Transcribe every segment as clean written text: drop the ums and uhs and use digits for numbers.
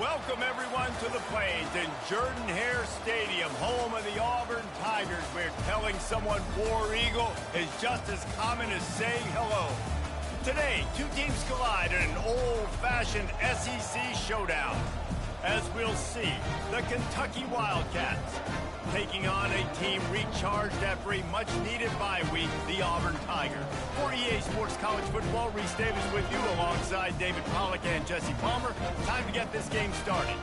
Welcome, everyone, to the Plains in Jordan-Hare Stadium, home of the Auburn Tigers, where telling someone War Eagle is just as common as saying hello. Today, two teams collide in an old-fashioned SEC showdown. As we'll see, the Kentucky Wildcats taking on a team recharged after a much-needed bye week, the Auburn Tigers. For EA Sports College Football, Reese Davis with you alongside David Pollack and Jesse Palmer. Time to get this game started.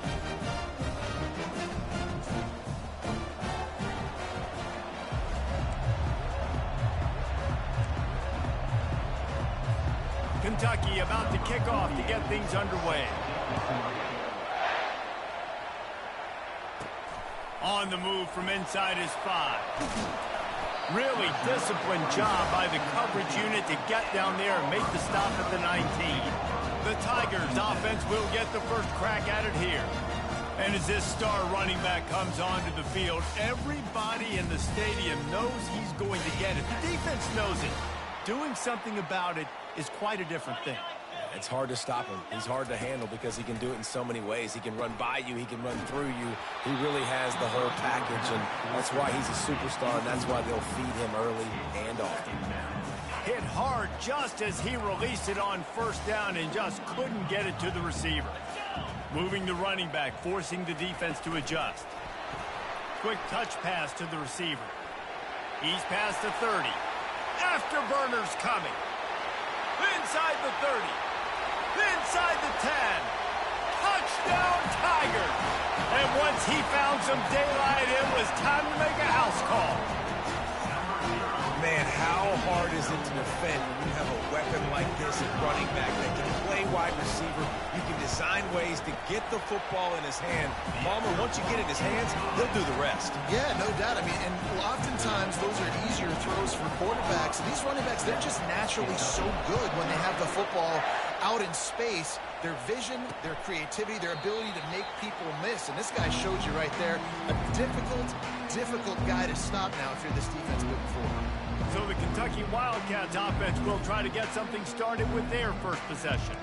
Kentucky about to kick off to get things underway. On the move from inside his 5. Really disciplined job by the coverage unit to get down there and make the stop at the 19. The Tigers offense will get the first crack at it here. And as this star running back comes onto the field, everybody in the stadium knows he's going to get it. The defense knows it. Doing something about it is quite a different thing. It's hard to stop him. He's hard to handle because he can do it in so many ways. He can run by you. He can run through you. He really has the whole package, and that's why he's a superstar, and that's why they'll feed him early and often. Hit hard just as he released it on first down and just couldn't get it to the receiver. Moving the running back, forcing the defense to adjust. Quick touch pass to the receiver. He's past the 30. Afterburners coming. Inside the 30. Inside the 10. Touchdown, Tigers. And once he found some daylight, it was time to make a house call. Man, how hard is it to defend when you have a weapon like this at running back that can play wide receiver? You can design ways to get the football in his hand. Palmer, once you get it in his hands, he'll do the rest. Yeah, no doubt. I mean, and oftentimes those are easier throws for quarterbacks. And these running backs, they're just naturally so good when they have the football out in space. Their vision, their creativity, their ability to make people miss. And this guy shows you right there a difficult guy to stop now if you're this defense moving forward. So the Kentucky Wildcats offense will try to get something started with their first possession.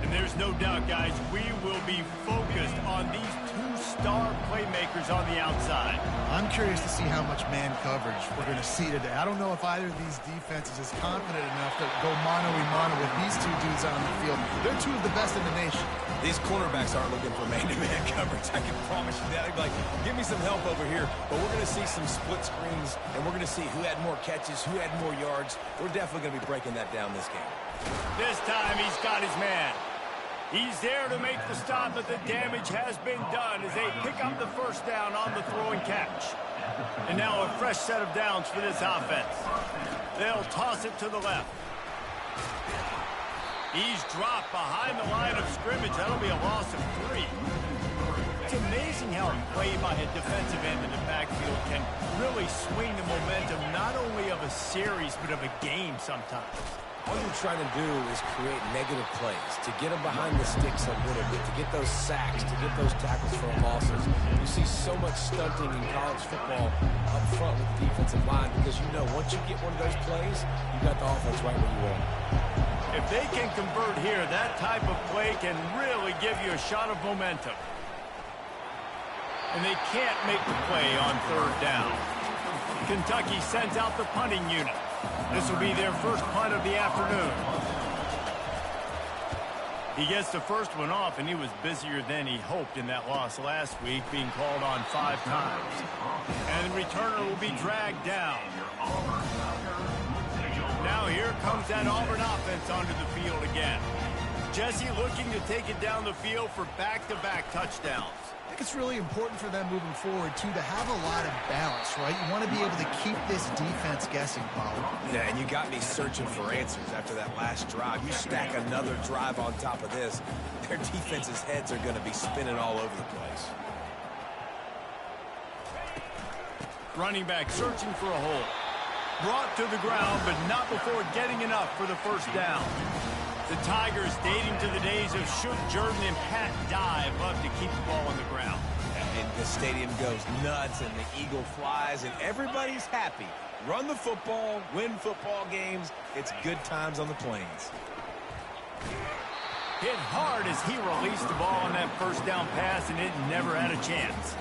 And there's no doubt, guys, we will be focused on these two-star playmakers on the outside. I'm curious to see how much man coverage we're going to see today. I don't know if either of these defenses is confident enough to go mano-a-mano with these two dudes on the field. They're two of the best in the nation. These cornerbacks aren't looking for man-to-man coverage. I can promise you that. They'd be like, give me some help over here. But we're going to see some split screens, and we're going to see who had more catches, who had more yards. We're definitely going to be breaking that down this game. This time he's got his man. He's there to make the stop, but the damage has been done as they pick up the first down on the throw and catch. And now a fresh set of downs for this offense. They'll toss it to the left. He's dropped behind the line of scrimmage. That'll be a loss of 3. It's amazing how a play by a defensive end in the backfield can really swing the momentum not only of a series but of a game sometimes. All you're trying to do is create negative plays, to get them behind the sticks a little bit, to get those sacks, to get those tackles for losses. You see so much stunting in college football up front with the defensive line because you know once you get one of those plays, you got the offense right where you want it. If they can convert here, that type of play can really give you a shot of momentum. And they can't make the play on third down. Kentucky sends out the punting unit. This will be their first punt of the afternoon. He gets the first one off, and he was busier than he hoped in that loss last week, being called on 5 times. And the returner will be dragged down. Now here comes that Auburn offense onto the field again. Jesse looking to take it down the field for back-to-back touchdowns. I think it's really important for them moving forward, too, to have a lot of balance, right? You want to be able to keep this defense guessing, Pollard. Yeah, and you got me searching for answers after that last drive. You stack another drive on top of this, their defense's heads are going to be spinning all over the place. Running back searching for a hole. Brought to the ground, but not before getting enough for the first down. The Tigers, dating to the days of should Jordan and Pat dive, love to keep the ball on the ground. And the stadium goes nuts, and the eagle flies, and everybody's happy. Run the football, win football games. It's good times on the Plains. Hit hard as he released the ball on that first down pass, and it never had a chance.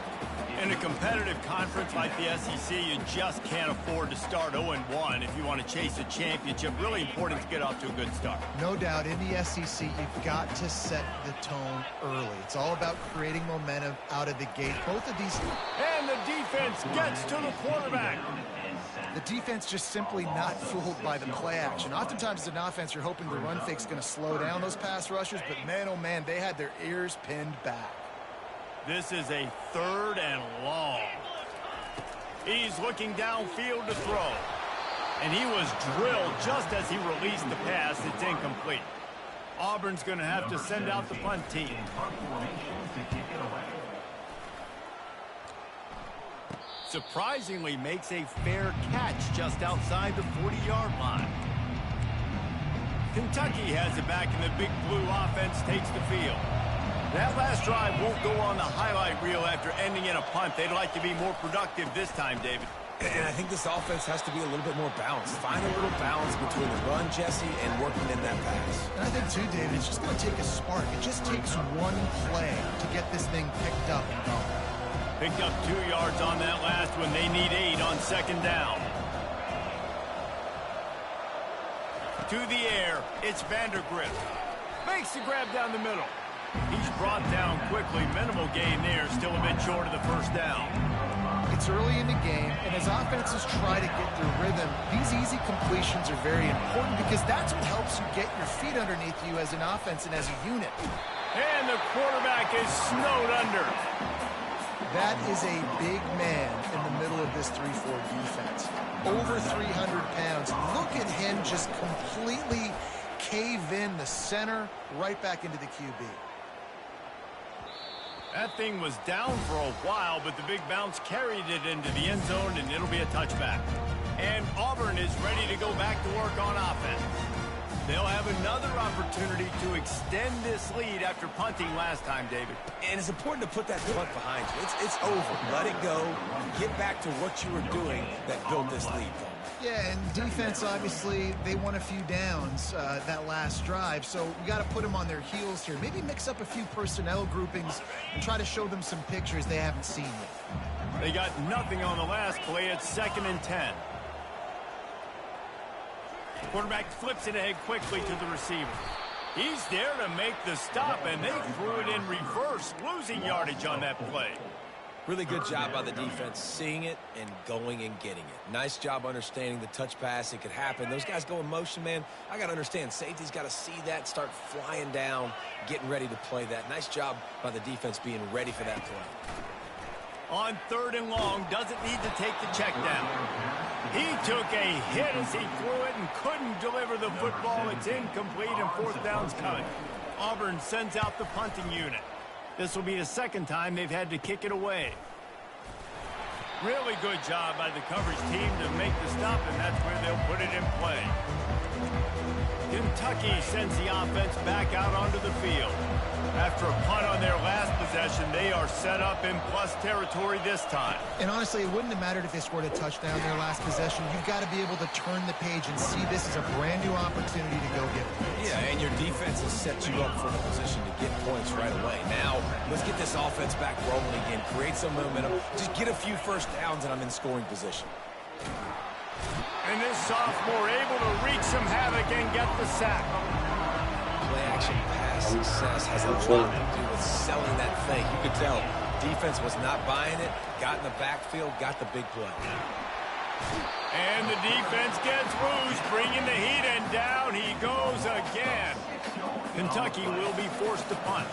In a competitive conference like the SEC, you just can't afford to start 0-1 if you want to chase a championship. Really important to get off to a good start. No doubt, in the SEC, you've got to set the tone early. It's all about creating momentum out of the gate. Both of these... And the defense gets to the quarterback. The defense just simply not fooled by the play action. Oftentimes, as an offense, you're hoping the run fake's going to slow down those pass rushers, but man, oh man, they had their ears pinned back. This is a 3rd and long. He's looking downfield to throw. And he was drilled just as he released the pass. It's incomplete. Auburn's going to have to send out the punt team. Surprisingly makes a fair catch just outside the 40-yard line. Kentucky has it back, and the Big Blue offense takes the field. That last drive won't go on the highlight reel after ending in a punt. They'd like to be more productive this time, David. And I think this offense has to be a little bit more balanced. Find a little balance between the run, Jesse, and working in that pass. And I think, too, David, it's just going to take a spark. It just takes one play to get this thing picked up and going. Picked up 2 yards on that last one. They need 8 on 2nd down. To the air, it's Vandergrift. Makes the grab down the middle. He's brought down quickly. Minimal gain there. Still a bit short of the 1st down. It's early in the game, and as offenses try to get their rhythm, these easy completions are very important because that's what helps you get your feet underneath you as an offense and as a unit. And the quarterback is snowed under. That is a big man in the middle of this 3-4 defense. Over 300 pounds. Look at him just completely cave in the center, right back into the QB. That thing was down for a while, but the big bounce carried it into the end zone, and it'll be a touchback. And Auburn is ready to go back to work on offense. They'll have another opportunity to extend this lead after punting last time, David. And it's important to put that punt behind you. It's over. Let it go. Get back to what you were doing that built this lead. Yeah, and defense, obviously, they won a few downs that last drive, so we got to put them on their heels here. Maybe mix up a few personnel groupings and try to show them some pictures they haven't seen yet. They got nothing on the last play. It's 2nd and 10. Quarterback flips it ahead quickly to the receiver. He's there to make the stop, and they threw it in reverse, losing yardage on that play. Really good job by the defense, seeing it and going and getting it. Nice job understanding the touch pass. It could happen. Those guys go in motion, man. I got to understand, safety's got to see that, start flying down, getting ready to play that. Nice job by the defense being ready for that play. On 3rd and long, doesn't need to take the check down. He took a hit as he threw it and couldn't deliver the football. It's incomplete, and 4th down's coming. Auburn sends out the punting unit. This will be the 2nd time they've had to kick it away. Really good job by the coverage team to make the stop, and that's where they'll put it in play. Kentucky sends the offense back out onto the field. After a punt on their last possession, they are set up in plus territory this time. And honestly, it wouldn't have mattered if they scored a touchdown their last possession. You've got to be able to turn the page and see this as a brand new opportunity to go get points. Yeah, and your defense has set you up for the position to get points right away. Now, let's get this offense back rolling again. Create some momentum. Just get a few 1st downs, and I'm in scoring position. And this sophomore able to wreak some havoc and get the sack. Play-action pass success has a lot to do with selling that thing. You could tell defense was not buying it, got in the backfield, got the big play. And the defense gets Rouge, bringing the heat, and down he goes again. Kentucky will be forced to punt.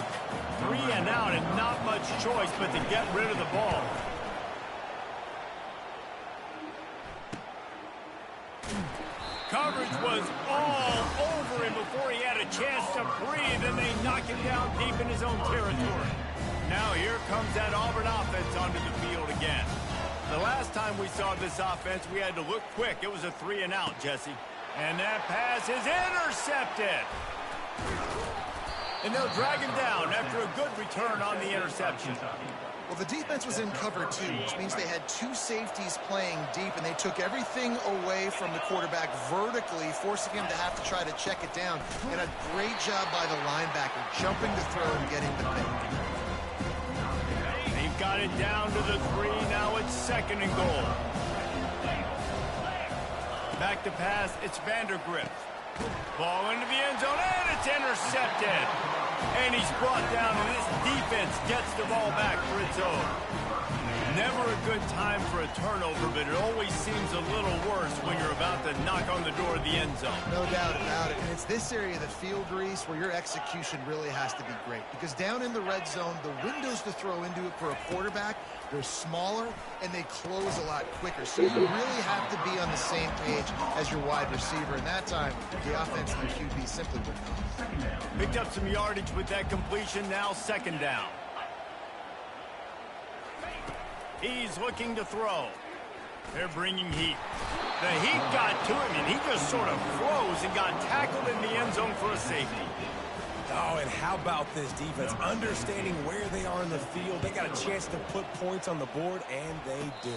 3 and out, and not much choice but to get rid of the ball. Coverage was all over him before he had a chance to breathe, and they knock him down deep in his own territory. Now here comes that Auburn offense onto the field again. The last time we saw this offense, we had to look quick. It was a 3 and out, Jesse. And that pass is intercepted. And they'll drag him down after a good return on the interception. Well, the defense was in cover two, which means they had two safeties playing deep, and they took everything away from the quarterback vertically, forcing him to have to try to check it down. And a great job by the linebacker, jumping the throw and getting the pick. They've got it down to the 3. Now it's 2nd and goal. Back to pass, it's Vandergrift. Ball into the end zone, and it's intercepted. And he's brought down, and this defense gets the ball back for its own. Never a good time for a turnover, but it always seems a little worse when you're about to knock on the door of the end zone. No doubt about it. And it's this area of the field, Reese, where your execution really has to be great. Because down in the red zone, the windows to throw into it for a quarterback, they're smaller, and they close a lot quicker. So you really have to be on the same page as your wide receiver. And that time, the offense and the QB simply wouldn't know. Picked up some yardage with that completion. Now 2nd down. He's looking to throw. They're bringing heat. The heat got to him, and he just sort of froze and got tackled in the end zone for a safety. Oh, and how about this defense? Understanding where they are in the field. They got a chance to put points on the board, and they do.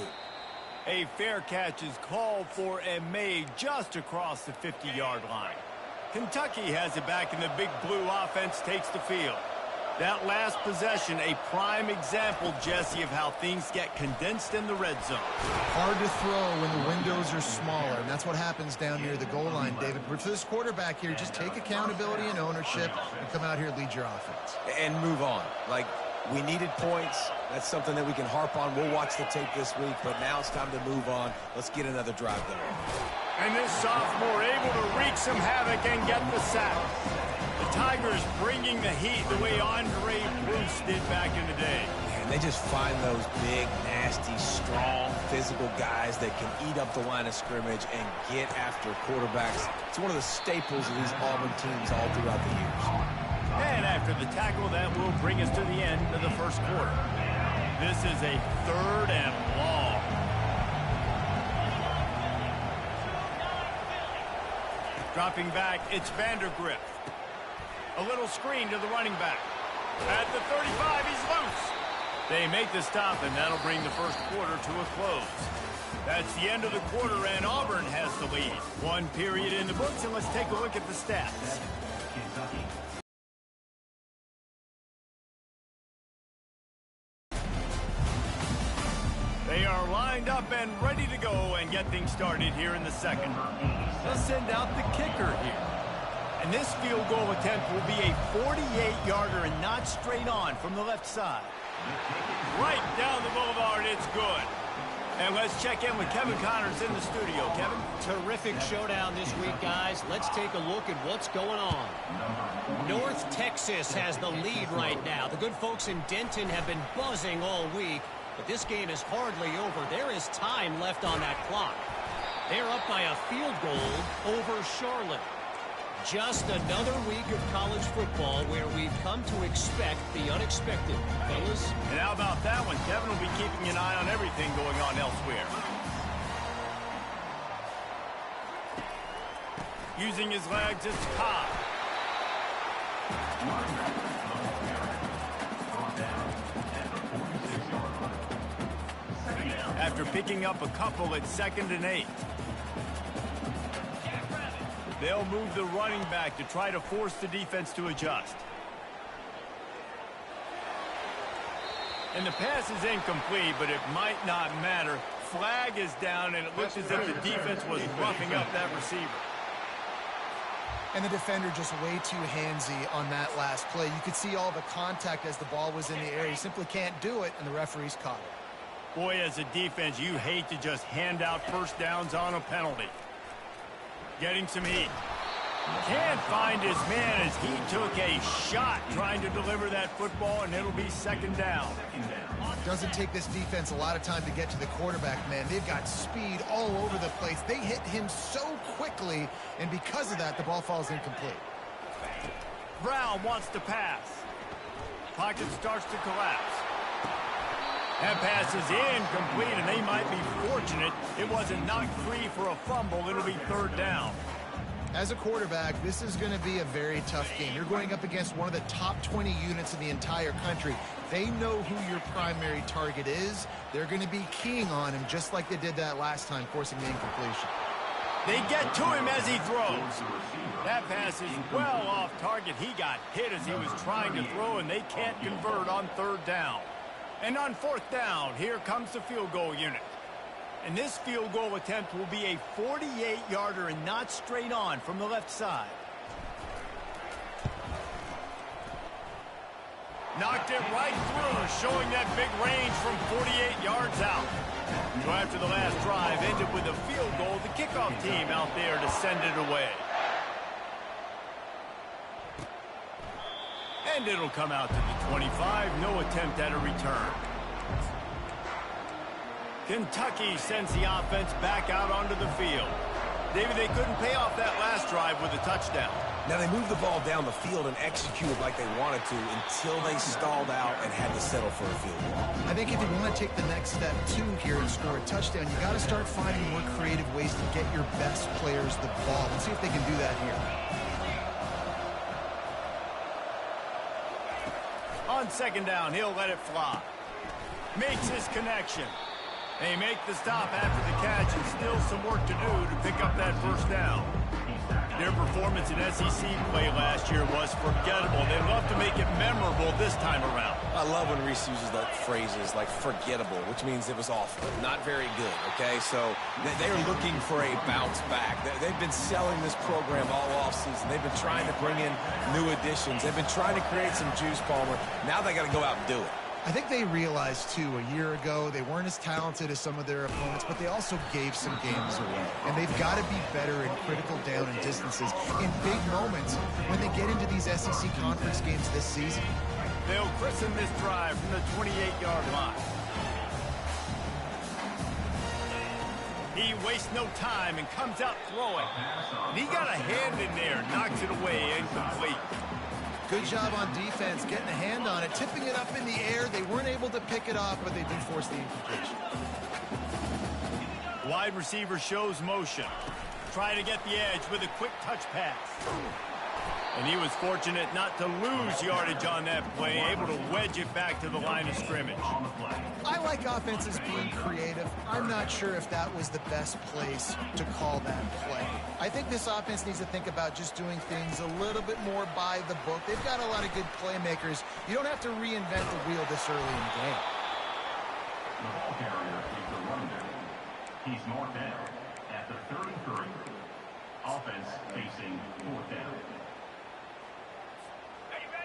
A fair catch is called for and made just across the 50-yard line. Kentucky has it back, and the big blue offense takes the field. That last possession, a prime example, Jesse, of how things get condensed in the red zone. Hard to throw when the windows are smaller, and that's what happens down near the goal line, David. But for this quarterback here, just take accountability and ownership and come out here and lead your offense. And move on. Like, we needed points. That's something that we can harp on. We'll watch the tape this week, but now it's time to move on. Let's get another drive going. And this sophomore able to wreak some havoc and get the sack. The Tigers bringing the heat the way Andre Bruce did back in the day. And they just find those big, nasty, strong, physical guys that can eat up the line of scrimmage and get after quarterbacks. It's one of the staples of these Auburn teams all throughout the years. And after the tackle, that will bring us to the end of the first quarter. This is a 3rd and long. Dropping back, it's Vandergrift. A little screen to the running back. At the 35, he's loose. They make the stop, and that'll bring the first quarter to a close. That's the end of the quarter, and Auburn has the lead. 1 period in the books, and let's take a look at the stats. They are lined up and ready to go and get things started here in the second. They'll send out the kicker here. And this field goal attempt will be a 48-yarder and not straight on from the left side. Right down the boulevard, it's good. And let's check in with Kevin Connors in the studio. Kevin? Terrific showdown this week, guys. Let's take a look at what's going on. North Texas has the lead right now. The good folks in Denton have been buzzing all week, but this game is hardly over. There is time left on that clock. They're up by a field goal over Charlotte. Just another week of college football where we've come to expect the unexpected, fellas. And how about that one? Kevin will be keeping an eye on everything going on elsewhere. Using his legs, it's Cobb. After picking up a couple, it's 2nd and 8. They'll move the running back to try to force the defense to adjust. And the pass is incomplete, but it might not matter. Flag is down, and it looks as if the defense was roughing up that receiver. And the defender just way too handsy on that last play. You could see all the contact as the ball was in the air. He simply can't do it, and the referees caught it. Boy, as a defense, you hate to just hand out first downs on a penalty. Getting some heat. Can't find his man as he took a shot trying to deliver that football, and it'll be 2nd down. Doesn't take this defense a lot of time to get to the quarterback, man. They've got speed all over the place. They hit him so quickly, and because of that, the ball falls incomplete. Brown wants to pass. Pocket starts to collapse. That pass is incomplete, and they might be fortunate it wasn't knocked free for a fumble. It'll be 3rd down. As a quarterback, this is going to be a very tough game. You're going up against one of the top 20 units in the entire country. They know who your primary target is. They're going to be keying on him just like they did that last time, forcing the incompletion. They get to him as he throws. That pass is well off target. He got hit as he was trying to throw, and they can't convert on third down. And on fourth down, here comes the field goal unit. And this field goal attempt will be a 48-yarder and not straight on from the left side. Knocked it right through, showing that big range from 48 yards out. So after the last drive ended with a field goal, the kickoff team out there to send it away. And it'll come out to the 25. No attempt at a return. Kentucky sends the offense back out onto the field. David, they couldn't pay off that last drive with a touchdown. Now, they moved the ball down the field and executed like they wanted to until they stalled out and had to settle for a field goal. I think if you want to take the next step, too, here and score a touchdown, you got to start finding more creative ways to get your best players the ball. Let's see if they can do that here. On second down, he'll let it fly. Makes his connection. They make the stop after the catch, and still some work to do to pick up that first down. Their performance in SEC play last year was forgettable. They'd love to make it memorable this time around. I love when Reese uses that phrases like forgettable, which means it was awful, not very good, okay? So they're looking for a bounce back. They've been selling this program all offseason. They've been trying to bring in new additions. They've been trying to create some juice, Palmer. Now they got to go out and do it. I think they realized, too, a year ago they weren't as talented as some of their opponents, but they also gave some games away. And they've got to be better in critical down and distances in big moments when they get into these SEC conference games this season. They'll christen this drive from the 28-yard line. He wastes no time and comes out throwing. And he got a hand in there, knocks it away, incomplete. Good job on defense, getting a hand on it, tipping it up in the air. They weren't able to pick it off, but they did force the incompletion. Wide receiver shows motion. Trying to get the edge with a quick touch pass. And he was fortunate not to lose yardage on that play, able to wedge it back to the line of scrimmage. I like offenses being creative. I'm not sure if that was the best place to call that play. I think this offense needs to think about just doing things a little bit more by the book. They've got a lot of good playmakers. You don't have to reinvent the wheel this early in the game. The ball carrier is the running back. He's marked down at the 33. Offense facing fourth down.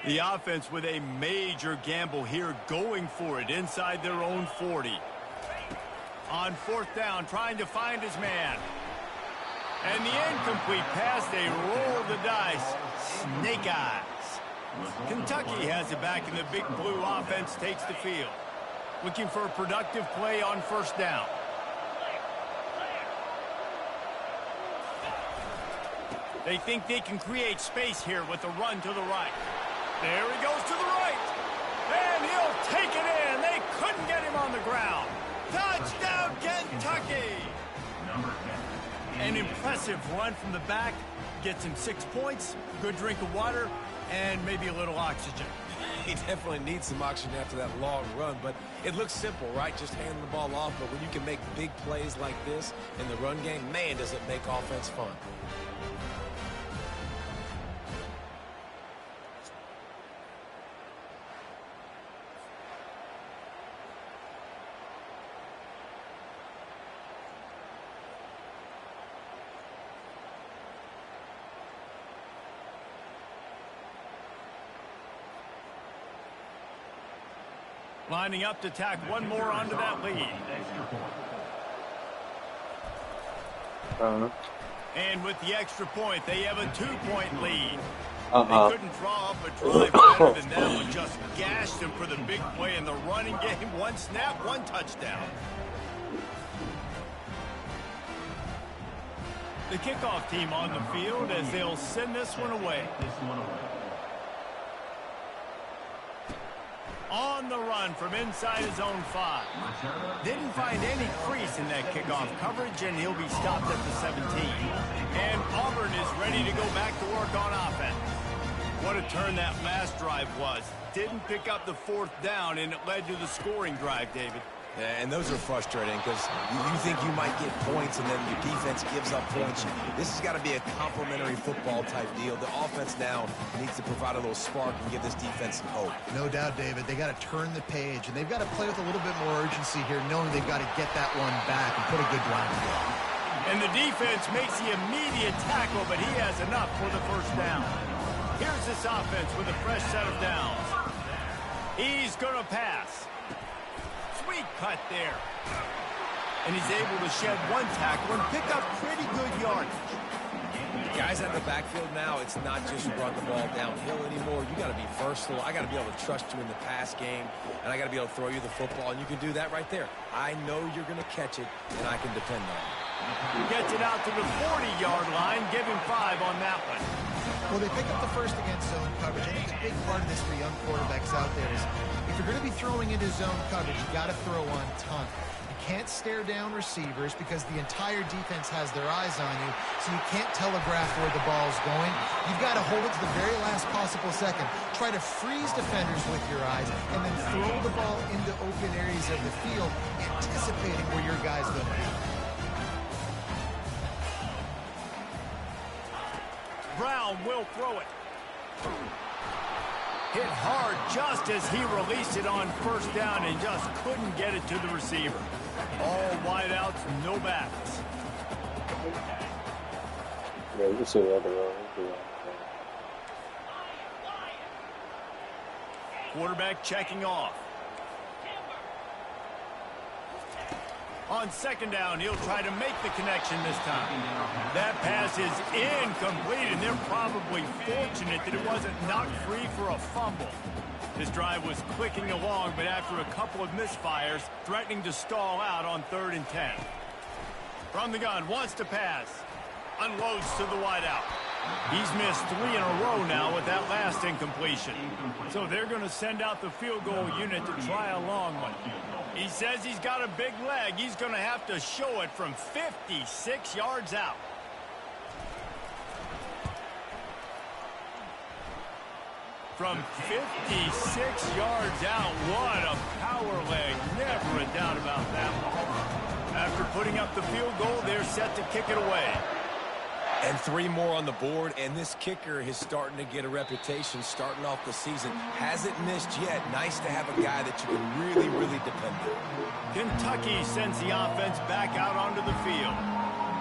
The offense with a major gamble here, going for it inside their own 40. On fourth down, trying to find his man. And the incomplete pass, they roll the dice. Snake eyes. Kentucky has it back, and the big blue offense takes the field. Looking for a productive play on first down. They think they can create space here with a run to the right. There he goes to the right. And he'll take it in. They couldn't get him on the ground. Touchdown, Kentucky. An impressive run from the back. Gets him 6 points, good drink of water, and maybe a little oxygen. He definitely needs some oxygen after that long run, but it looks simple, right? Just handing the ball off, but when you can make big plays like this in the run game, man, does it make offense fun. Lining up to tack one more onto that lead. And with the extra point, they have a 2-point lead. They couldn't draw up a drive better than that one. Just gashed him for the big play in the running game. One snap, one touchdown. The kickoff team on the field as they'll send this one away. On the run from inside his own 5. Didn't find any crease in that kickoff coverage, and he'll be stopped at the 17. And Auburn is ready to go back to work on offense. What a turn that last drive was. Didn't pick up the 4th down, and it led to the scoring drive, David. Yeah, and those are frustrating because you think you might get points and then your defense gives up points. This has got to be a complementary football type deal. The offense now needs to provide a little spark and give this defense some hope. No doubt, David. They got to turn the page, and they've got to play with a little bit more urgency here, knowing they've got to get that one back and put a good drive together. And the defense makes the immediate tackle, but he has enough for the 1st down. Here's this offense with a fresh set of downs. He's going to pass. Sweet cut there. And he's able to shed 1 tackle and pick up pretty good yardage. Guys at the backfield now, it's not just run the ball downhill anymore. You got to be versatile. I got to be able to trust you in the pass game, and I got to be able to throw you the football, and you can do that right there. I know you're going to catch it, and I can depend on it. Gets it out to the 40-yard line. Give him 5 on that one. Well, they pick up the first against zone coverage. I think a big part of this for young quarterbacks out there is if you're going to be throwing into zone coverage, you got to throw on time. You can't stare down receivers because the entire defense has their eyes on you, so you can't telegraph where the ball's going. You've got to hold it to the very last possible second. Try to freeze defenders with your eyes, and then throw the ball into open areas of the field, anticipating where your guy's going to be. Brown will throw it. Hit hard just as he released it on 1st down and just couldn't get it to the receiver. All wideouts, no backs. Yeah, you can see the other one. Quarterback checking off. On 2nd down, he'll try to make the connection this time. That pass is incomplete, and they're probably fortunate that it wasn't knocked free for a fumble. This drive was clicking along, but after a couple of misfires, threatening to stall out on 3rd and 10. From the gun, wants to pass. Unloads to the wideout. He's missed 3 in a row now with that last incompletion. So they're going to send out the field goal unit to try a long one. He says he's got a big leg. He's going to have to show it from 56 yards out. From 56 yards out, what a power leg. Never a doubt about that one. After putting up the field goal, they're set to kick it away. And 3 more on the board, and this kicker is starting to get a reputation starting off the season. Hasn't missed yet. Nice to have a guy that you can really, really depend on. Kentucky sends the offense back out onto the field.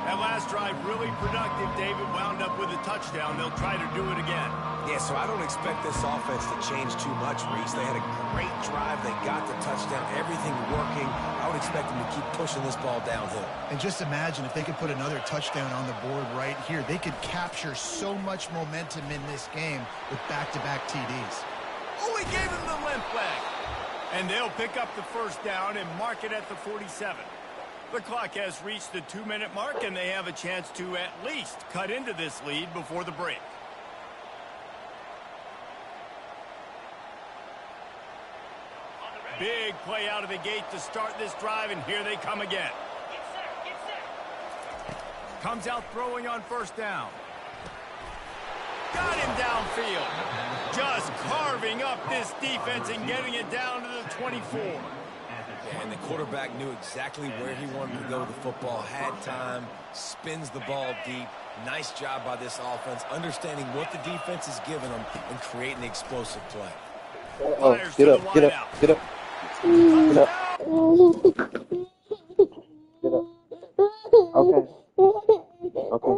That last drive really productive. David wound up with a touchdown. They'll try to do it again. Yeah, so I don't expect this offense to change too much, Reese. They had a great drive. They got the touchdown. Everything working. I would expect them to keep pushing this ball downhill. And just imagine if they could put another touchdown on the board right here. They could capture so much momentum in this game with back-to-back TDs. Oh, he gave him the limp leg. And they'll pick up the 1st down and mark it at the 47. The clock has reached the 2-minute mark, and they have a chance to at least cut into this lead before the break. Big play out of the gate to start this drive, and here they come again. Comes out throwing on 1st down. Got him downfield. Just carving up this defense and getting it down to the 24. And the quarterback knew exactly where he wanted to go with the football, had time, spins the ball deep. Nice job by this offense, understanding what the defense is giving them and creating the explosive play. Oh, get up, get up, get up. Get up. Get up. Okay. Okay.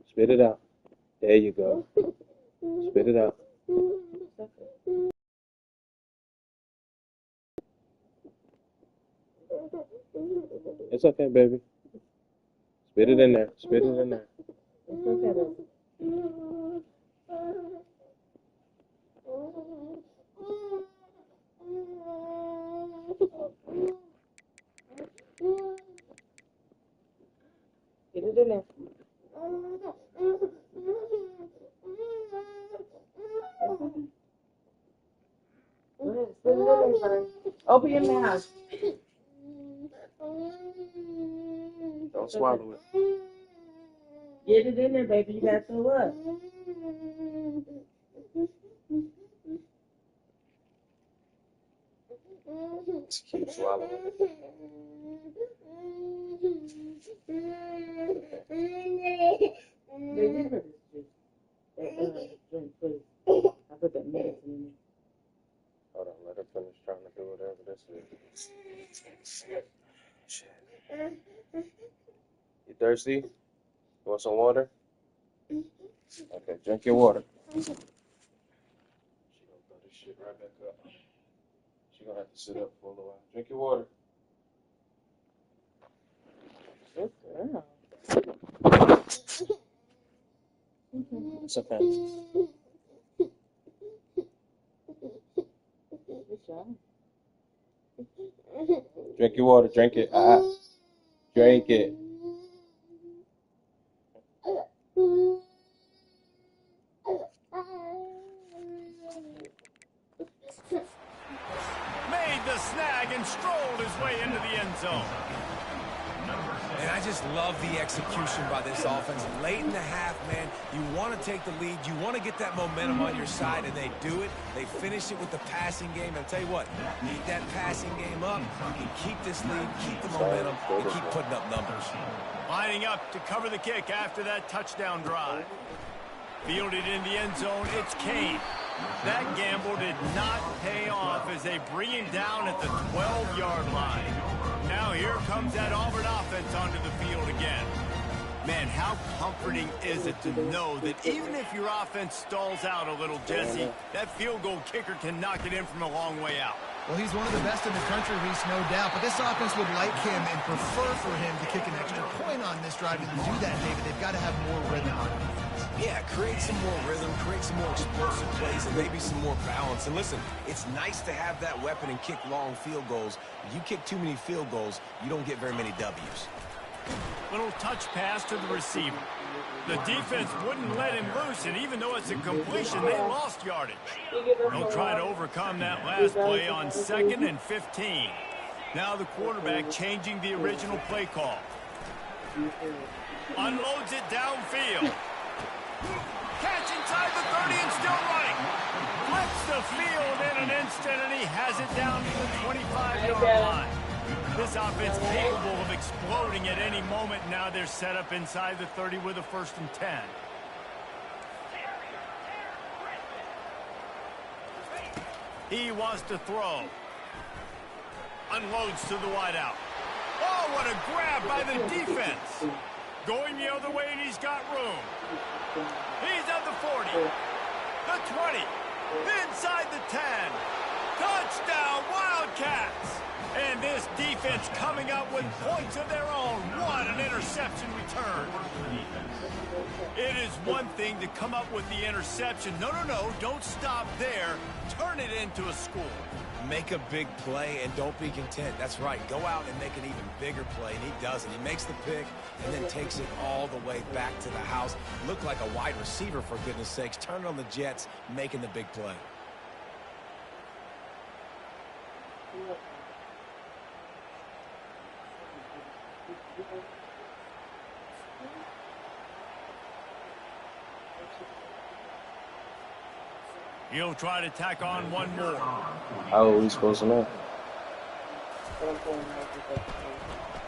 Spit it out. There you go. Spit it out. It's okay, baby. Spit it in there. Spit it in there. It's okay, baby. in there. Go ahead, spit it in there, son. Open your mouth. Don't swallow it. Get it in there, baby. You gotta throw up. Just keep swallowing it. Baby, give her this juice. Drink, please. I put that medicine in there. Hold on, let her finish trying to do whatever this is. Shit. You thirsty? You want some water? Okay, drink your water. She gonna throw this shit right back up. She gonna have to sit up for a little while. Drink your water. Good girl. It's okay. Good job. Drink your water. Drink it. Drink it. Made the snag and strolled his way into the end zone. And I just love the execution by this offense. Late in the half, man, you want to take the lead. You want to get that momentum on your side, and they do it. They finish it with the passing game. And I'll tell you what, keep that passing game up. You can keep this lead, keep the momentum, and keep putting up numbers. Lining up to cover the kick after that touchdown drive. Fielded in the end zone, it's Kane. That gamble did not pay off as they bring him down at the 12-yard line. Now here comes that Auburn offense onto the field again. Man, how comforting is it to know that even if your offense stalls out a little, Jesse, that field goal kicker can knock it in from a long way out. Well, he's one of the best in the country, Reese, no doubt. But this offense would like him and prefer for him to kick an extra point on this drive. And to do that, David, they've got to have more rhythm on defense. Yeah, create some more rhythm, create some more explosive plays, and maybe some more balance. And listen, it's nice to have that weapon and kick long field goals. If you kick too many field goals, you don't get very many W's. Little touch pass to the receiver. The defense wouldn't let him loose, and even though it's a completion, they lost yardage. They'll try to overcome that last play on 2nd and 15. Now the quarterback changing the original play call. Unloads it downfield. Catch inside the 30 and still running. Flips the field in an instant, and he has it down to the 25-yard line. This offense capable of exploding at any moment. Now they're set up inside the 30 with a 1st and 10. He wants to throw. Unloads to the wideout. Oh, what a grab by the defense. Going the other way, and he's got room. He's at the 40, the 20, inside the 10. Touchdown, Wildcats! And this defense coming up with points of their own. What an interception return. It is one thing to come up with the interception. No, don't stop there. Turn it into a score. Make a big play and don't be content. That's right. Go out and make an even bigger play, and he does it. He makes the pick and then takes it all the way back to the house. Looked like a wide receiver, for goodness sakes. Turn it on the Jets, making the big play. He'll try to tack on one more. How are we supposed to know?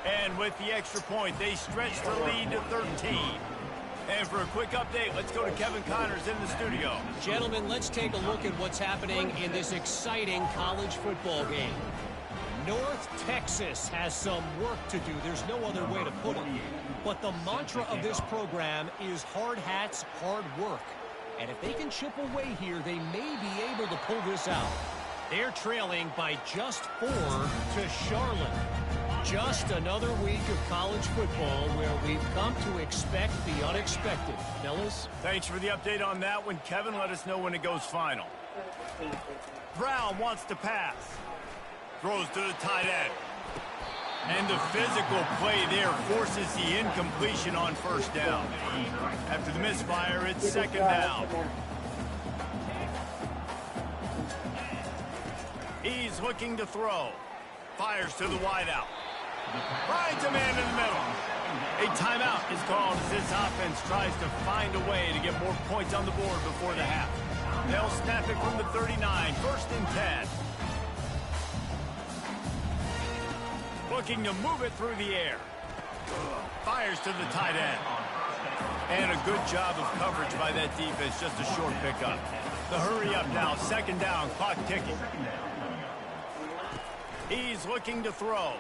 And with the extra point, they stretch the lead to 13. And for a quick update, let's go to Kevin Connors in the studio. Gentlemen, let's take a look at what's happening in this exciting college football game. North Texas has some work to do. There's no other way to put it. But the mantra of this program is hard hats, hard work. And if they can chip away here, they may be able to pull this out. They're trailing by just 4 to Charlotte. Just another week of college football where we've come to expect the unexpected. Fellas? Thanks for the update on that one, Kevin. Let us know when it goes final. Brown wants to pass. Throws to the tight end. And the physical play there forces the incompletion on first down. After the misfire, it's second down. He's looking to throw. Fires to the wideout. Finds a man in the middle. A timeout is called as this offense tries to find a way to get more points on the board before the half. They'll snap it from the 39, first and 10. Looking to move it through the air. Fires to the tight end. And a good job of coverage by that defense, just a short pickup. The hurry up now, second down, clock ticking. He's looking to throw.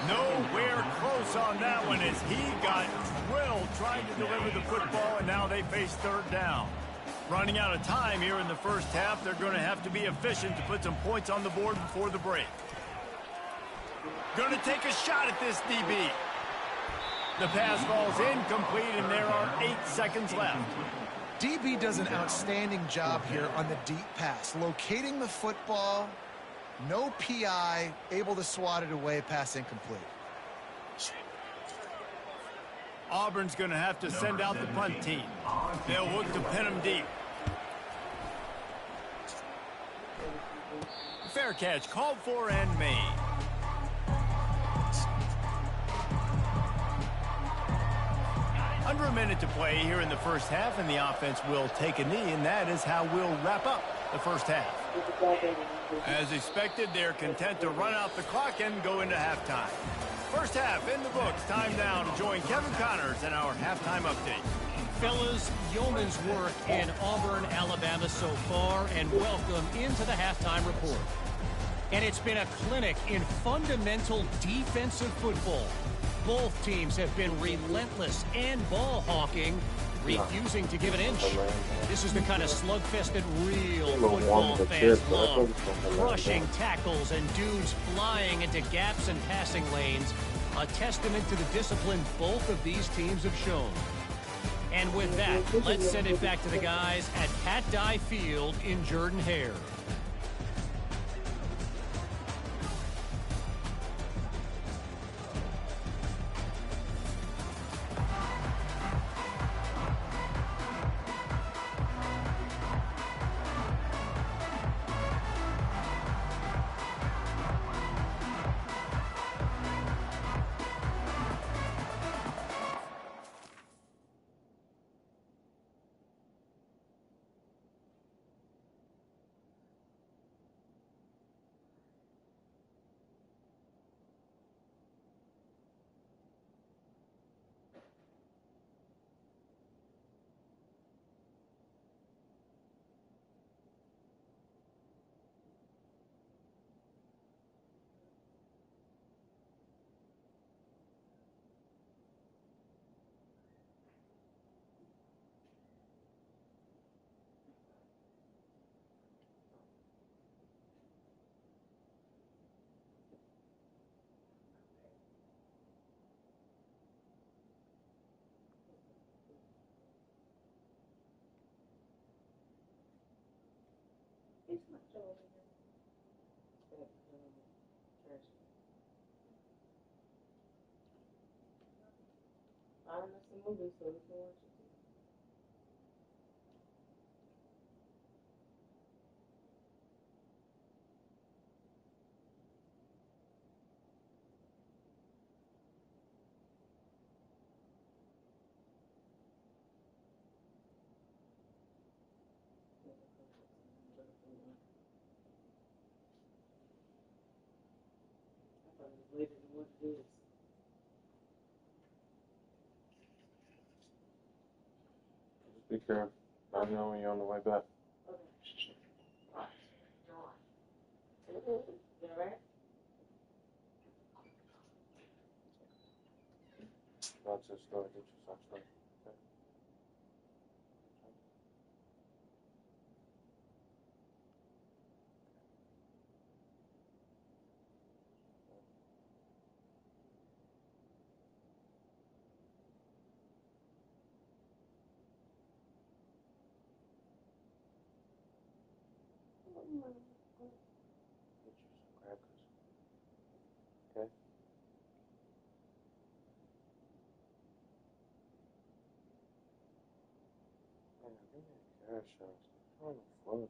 Nowhere close on that one as he got drilled trying to deliver the football, and now they face third down. Running out of time here in the first half, they're going to have to be efficient to put some points on the board before the break. Going to take a shot at this DB. The pass falls incomplete, and there are 8 seconds left. DB does an outstanding job here on the deep pass, locating the football. No PI, able to swat it away, pass incomplete. Auburn's going to have to send out the punt team. They'll look to pin him deep. Fair catch called for and made. Under a minute to play here in the first half, and the offense will take a knee, and that is how we'll wrap up the first half. As expected, they're content to run out the clock and go into halftime. First half in the books. Time now to join Kevin Connors in our halftime update. Fellas, yeoman's work in Auburn, Alabama so far, and welcome into the halftime report. And it's been a clinic in fundamental defensive football. Both teams have been relentless and ball hawking, refusing to give an inch. This is the kind of slugfest that real football fans love. Crushing tackles and dudes flying into gaps and passing lanes. A testament to the discipline both of these teams have shown. And with that, let's send it back to the guys at Pat Dye Field in Jordan-Hare. Find us a movie so we can watch it. I thought it was later than what it is. Be careful. I know when you're on the way back. You alright? Watch this story. Get your socks done. Okay. Get you some crackers. Cash out. Trying to fuck it.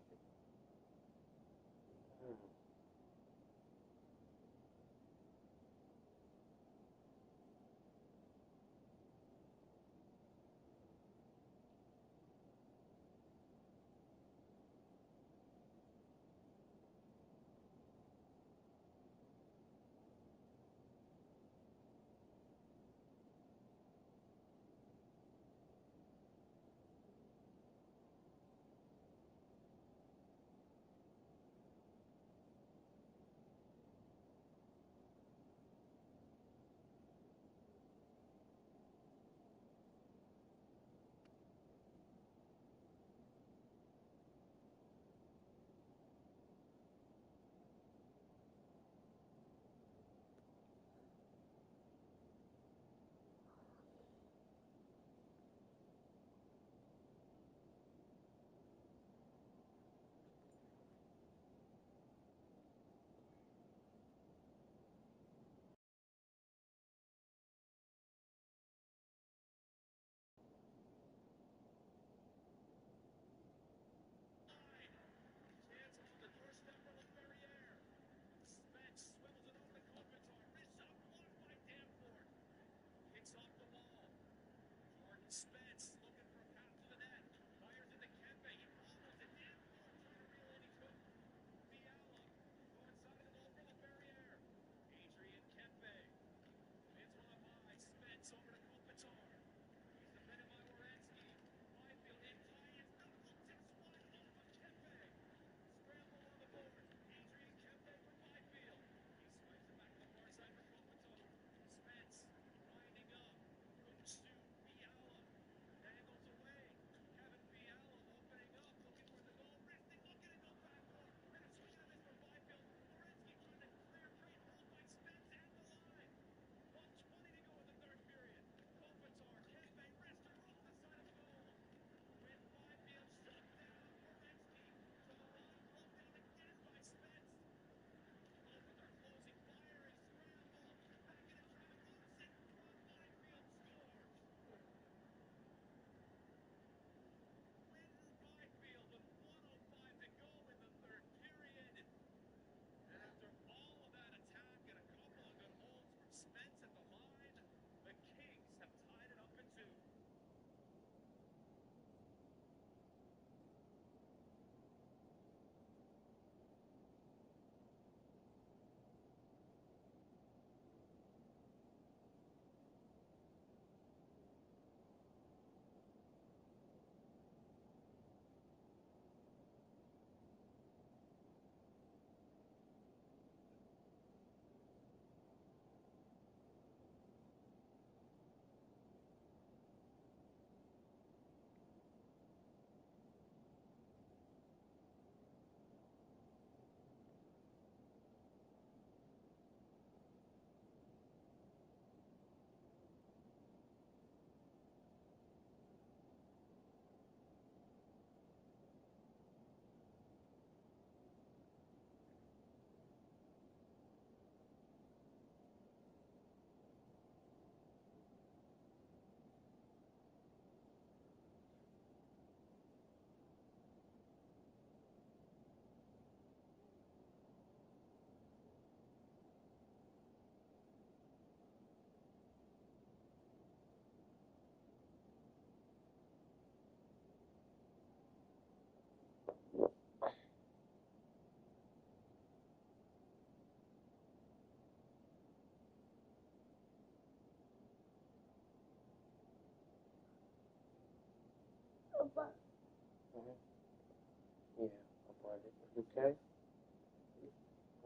Yeah, I bought it. You okay?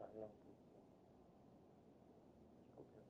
I know. Okay.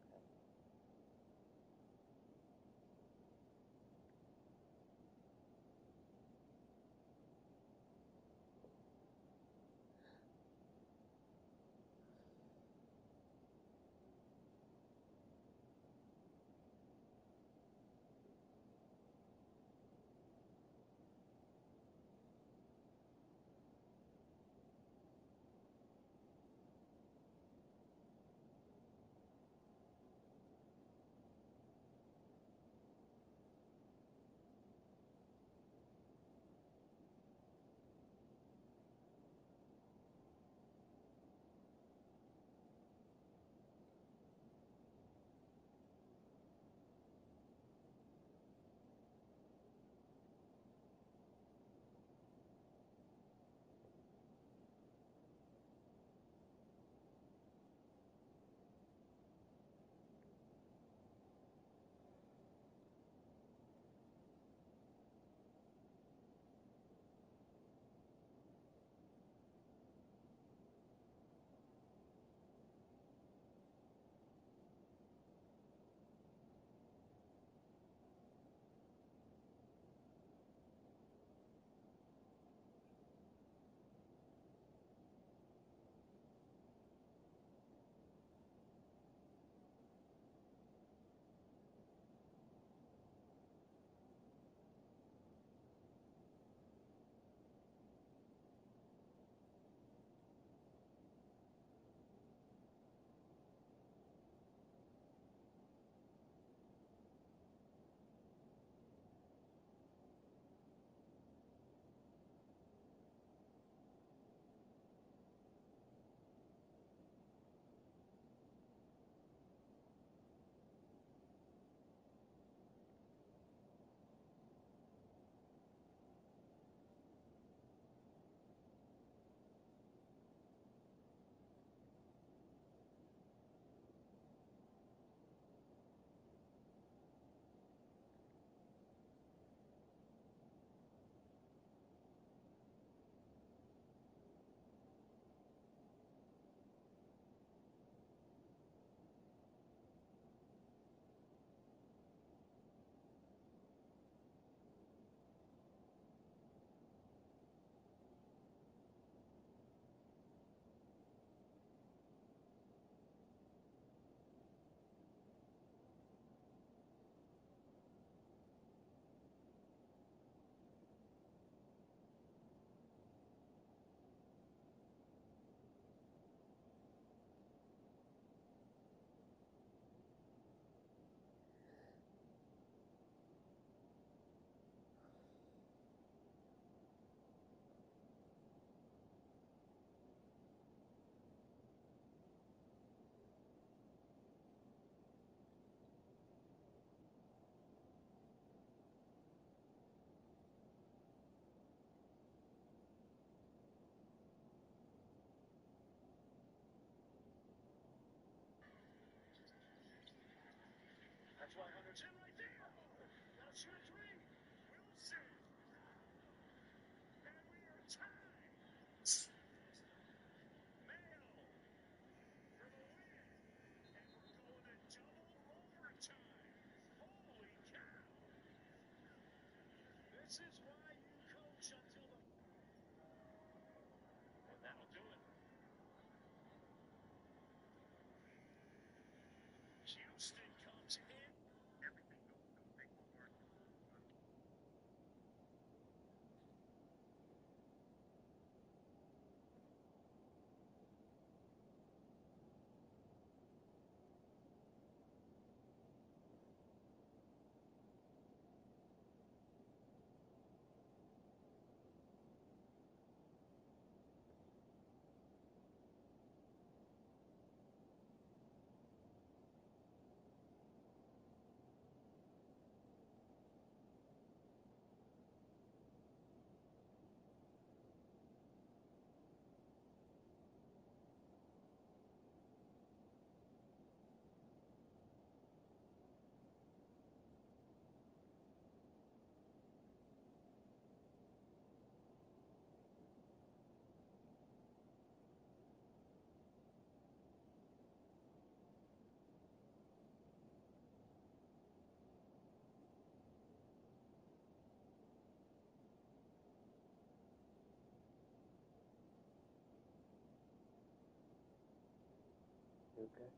You okay?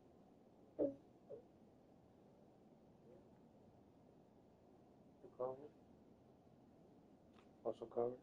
You covered? Also covered?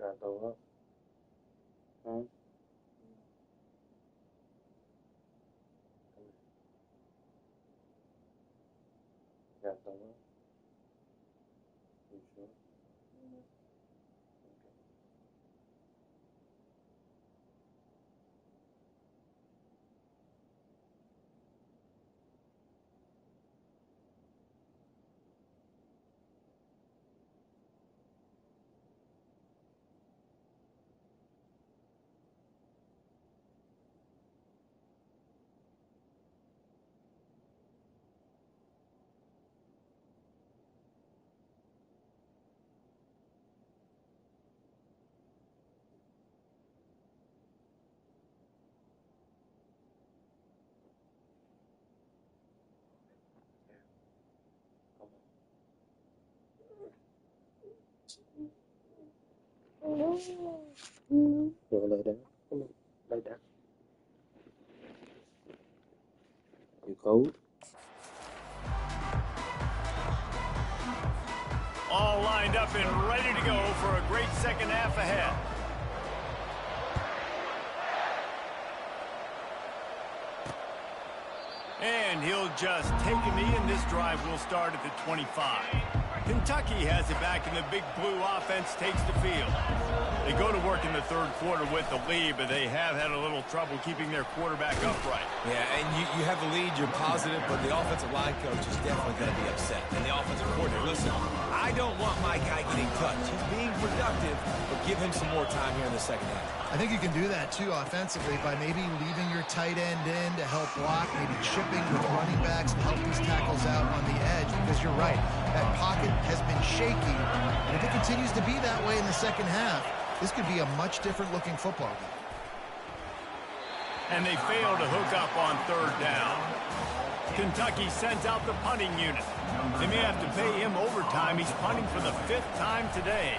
Gotta throw up. Huh? Gotta throw up. You sure? Go lay down. Come on, lay down. You cold? All lined up and ready to go for a great second half ahead. And he'll just take a knee, and this drive will start at the 25. Kentucky has it back, and the big blue offense takes the field. They go to work in the third quarter with the lead, but they have had a little trouble keeping their quarterback upright. Yeah, and you have the lead, you're positive, but the offensive line coach is definitely going to be upset. And the offensive coordinator, listen, I don't want my guy getting touched. He's being productive, but give him some more time here in the second half. I think you can do that, too, offensively, by maybe leaving your tight end in to help block, maybe chipping with running backs and help these tackles out on the edge, because you're right. That pocket has been shaky, and if it continues to be that way in the second half, this could be a much different-looking football game. And they fail to hook up on third down. Kentucky sends out the punting unit. They may have to pay him overtime. He's punting for the 5th time today.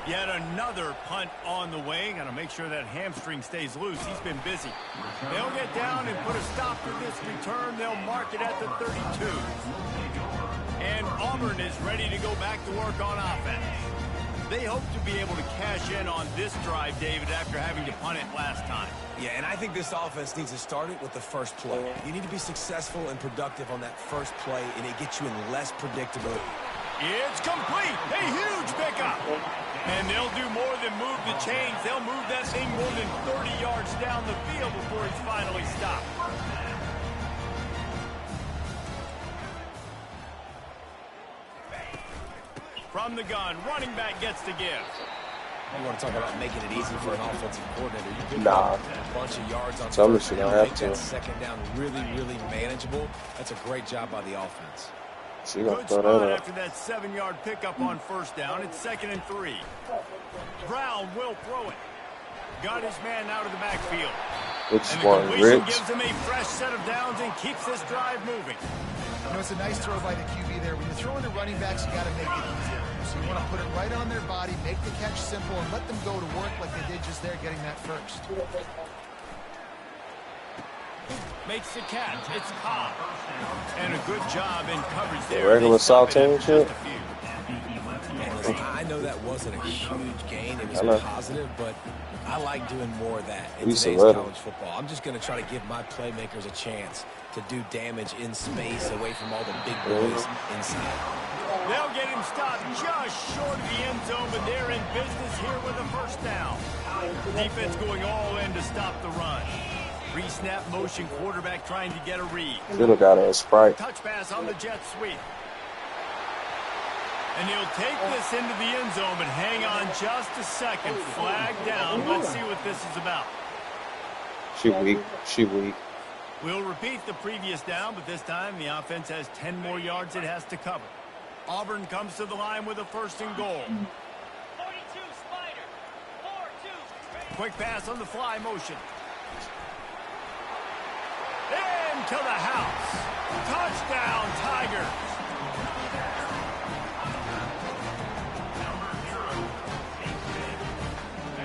Yet another punt on the way. Got to make sure that hamstring stays loose. He's been busy. They'll get down and put a stop to this return. They'll mark it at the 32. And Auburn is ready to go back to work on offense. They hope to be able to cash in on this drive, David, after having to punt it last time. Yeah, and I think this offense needs to start it with the first play. You need to be successful and productive on that first play, and it gets you in less predictability. It's complete. A huge pickup. And they'll do more than move the chains. They'll move that thing more than 30 yards down the field before he's finally stopped. From the gun, running back gets to give. You want to talk about making it easy for an offensive coordinator. You pick Nah. up a bunch of yards on Tell me first she down, don't have make to. that second down really, really manageable. That's a great job by the offense. She gonna Good throw spot that up. after that 7-yard pickup on first down. It's 2nd and 3. Brown will throw it. Got his man out of the backfield. It's And the one completion Rich. gives him a fresh set of downs and keeps this drive moving. You know, it's a nice throw by the QB there. When you're throwing to running backs, you got to make it easy. So you want to put it right on their body, make the catch simple, and let them go to work like they did just there getting that first. Makes the catch. It's Cobb. And a good job in coverage there. Regular They stop it saltine at shit? just a few. And listen, I know that wasn't a huge gain. It was I know. positive, but I like doing more of that in We used to today's let 'em. college football. I'm just going to try to give my playmakers a chance to do damage in space away from all the big boys inside. They'll get him stopped just short of the end zone, but they're in business here with a first down. Defense going all in to stop the run. Pre-snap motion, quarterback trying to get a read. Should have got a Sprite. Touch pass on the jet sweep. And he'll take this into the end zone, but hang on just a second. Flag down. Let's see what this is about. She weak. She weak. We'll repeat the previous down, but this time the offense has 10 more yards it has to cover. Auburn comes to the line with a 1st and goal. 42 Spider. 4-2. Quick pass on the fly motion. Into the house. Touchdown, Tigers.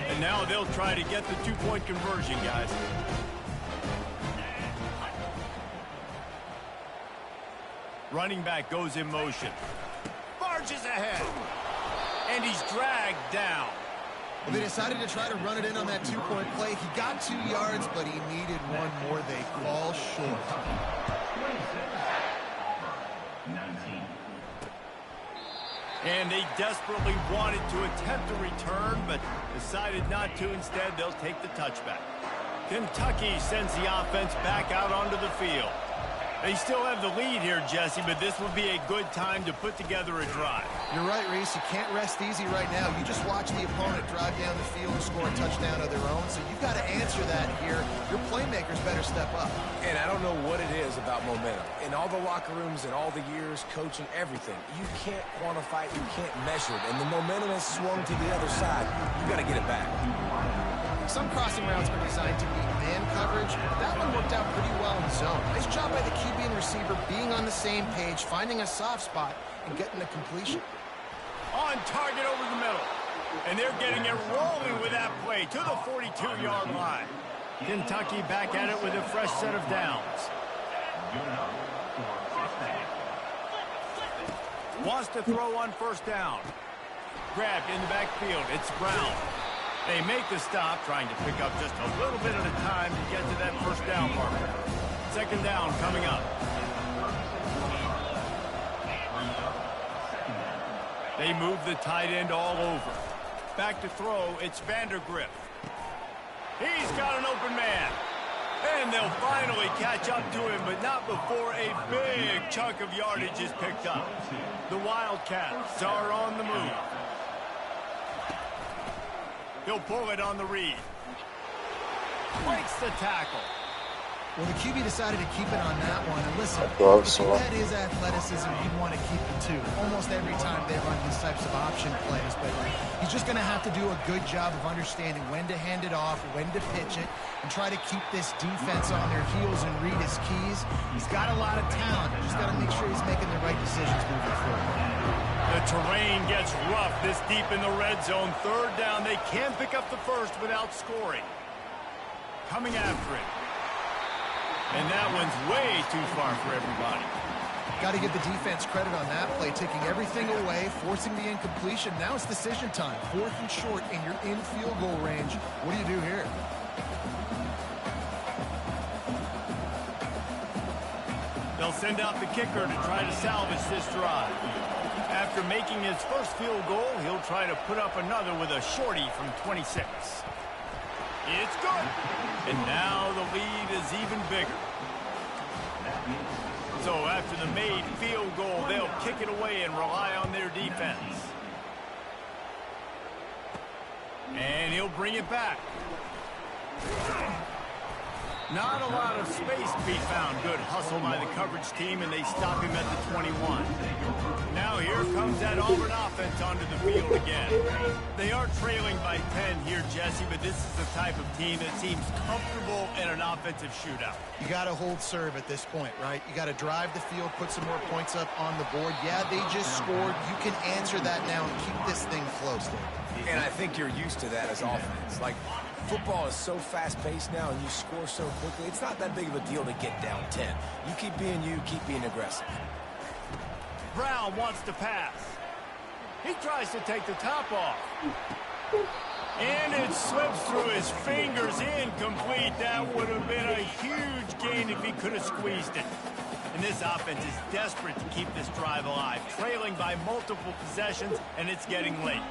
And now they'll try to get the 2-point conversion, guys. Running back goes in motion. Barges ahead. And he's dragged down. Well, they decided to try to run it in on that two-point play. He got 2 yards, but he needed one more. They fall short. 19. And they desperately wanted to attempt a return, but decided not to. Instead, they'll take the touchback. Kentucky sends the offense back out onto the field. They still have the lead here, Jesse, but this would be a good time to put together a drive. You're right, Reese. You can't rest easy right now. You just watch the opponent drive down the field and score a touchdown of their own, so you've got to answer that here. Your playmakers better step up. And I don't know what it is about momentum. In all the locker rooms and all the years, coaching, everything, you can't quantify it, you can't measure it. And the momentum has swung to the other side. You got to get it back. Some crossing routes are designed to beat man coverage. That one worked out pretty well in zone. Nice job by the QB and receiver being on the same page, finding a soft spot, and getting the completion. On target over the middle. And they're getting it rolling with that play to the 42-yard line. Kentucky back at it with a fresh set of downs. Wants to throw on first down. Grabbed in the backfield. It's Brown. They make the stop, trying to pick up just a little bit at a time to get to that first down marker. Second down coming up. They move the tight end all over. Back to throw, it's Vandergriff. He's got an open man. And they'll finally catch up to him, but not before a big chunk of yardage is picked up. The Wildcats are on the move. He'll pull it on the read. Breaks the tackle. Well, the QB decided to keep it on that one. And listen, if you had his athleticism, you'd want to keep it too. Almost every time they run these types of option plays. But he's just going to have to do a good job of understanding when to hand it off, when to pitch it, and try to keep this defense on their heels and read his keys. He's got a lot of talent. Just got to make sure he's making the right decisions moving forward. The terrain gets rough this deep in the red zone. Third down, they can pick up the first without scoring. Coming after it. And that one's way too far for everybody. Got to give the defense credit on that play, taking everything away, forcing the incompletion. Now it's decision time. 4th and short, and you're in field goal range. What do you do here? They'll send out the kicker to try to salvage this drive. After making his first field goal, he'll try to put up another with a shorty from 26. It's good. And now the lead is even bigger. So after the made field goal, they'll kick it away and rely on their defense. And he'll bring it back. Not a lot of space to be found. Good hustle by the coverage team, and they stop him at the 21. Now here comes that Auburn offense onto the field again. They are trailing by 10 here, Jesse, but this is the type of team that seems comfortable in an offensive shootout. You got to hold serve at this point, right? You got to drive the field, put some more points up on the board. Yeah, they just scored. You can answer that now and keep this thing close. And I think you're used to that as offense. Like, football is so fast-paced now and you score so quickly, it's not that big of a deal to get down 10. You keep being you, keep being aggressive. Brown wants to pass. He tries to take the top off. And it slips through his fingers, incomplete. That would have been a huge gain if he could have squeezed it. And this offense is desperate to keep this drive alive, trailing by multiple possessions, and it's getting late.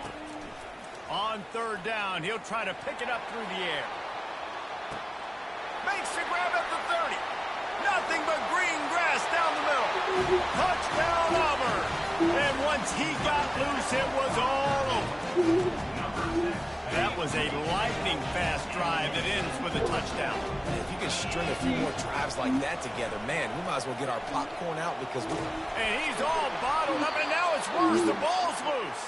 On third down, he'll try to pick it up through the air. Makes the grab at the 30. Nothing but green grass down the middle. Touchdown, Auburn. And once he got loose, it was all over. That was a lightning-fast drive that ends with a touchdown. If you can string a few more drives like that together, man, we might as well get our popcorn out because we... And he's all bottled up, and now it's worse. The ball's loose.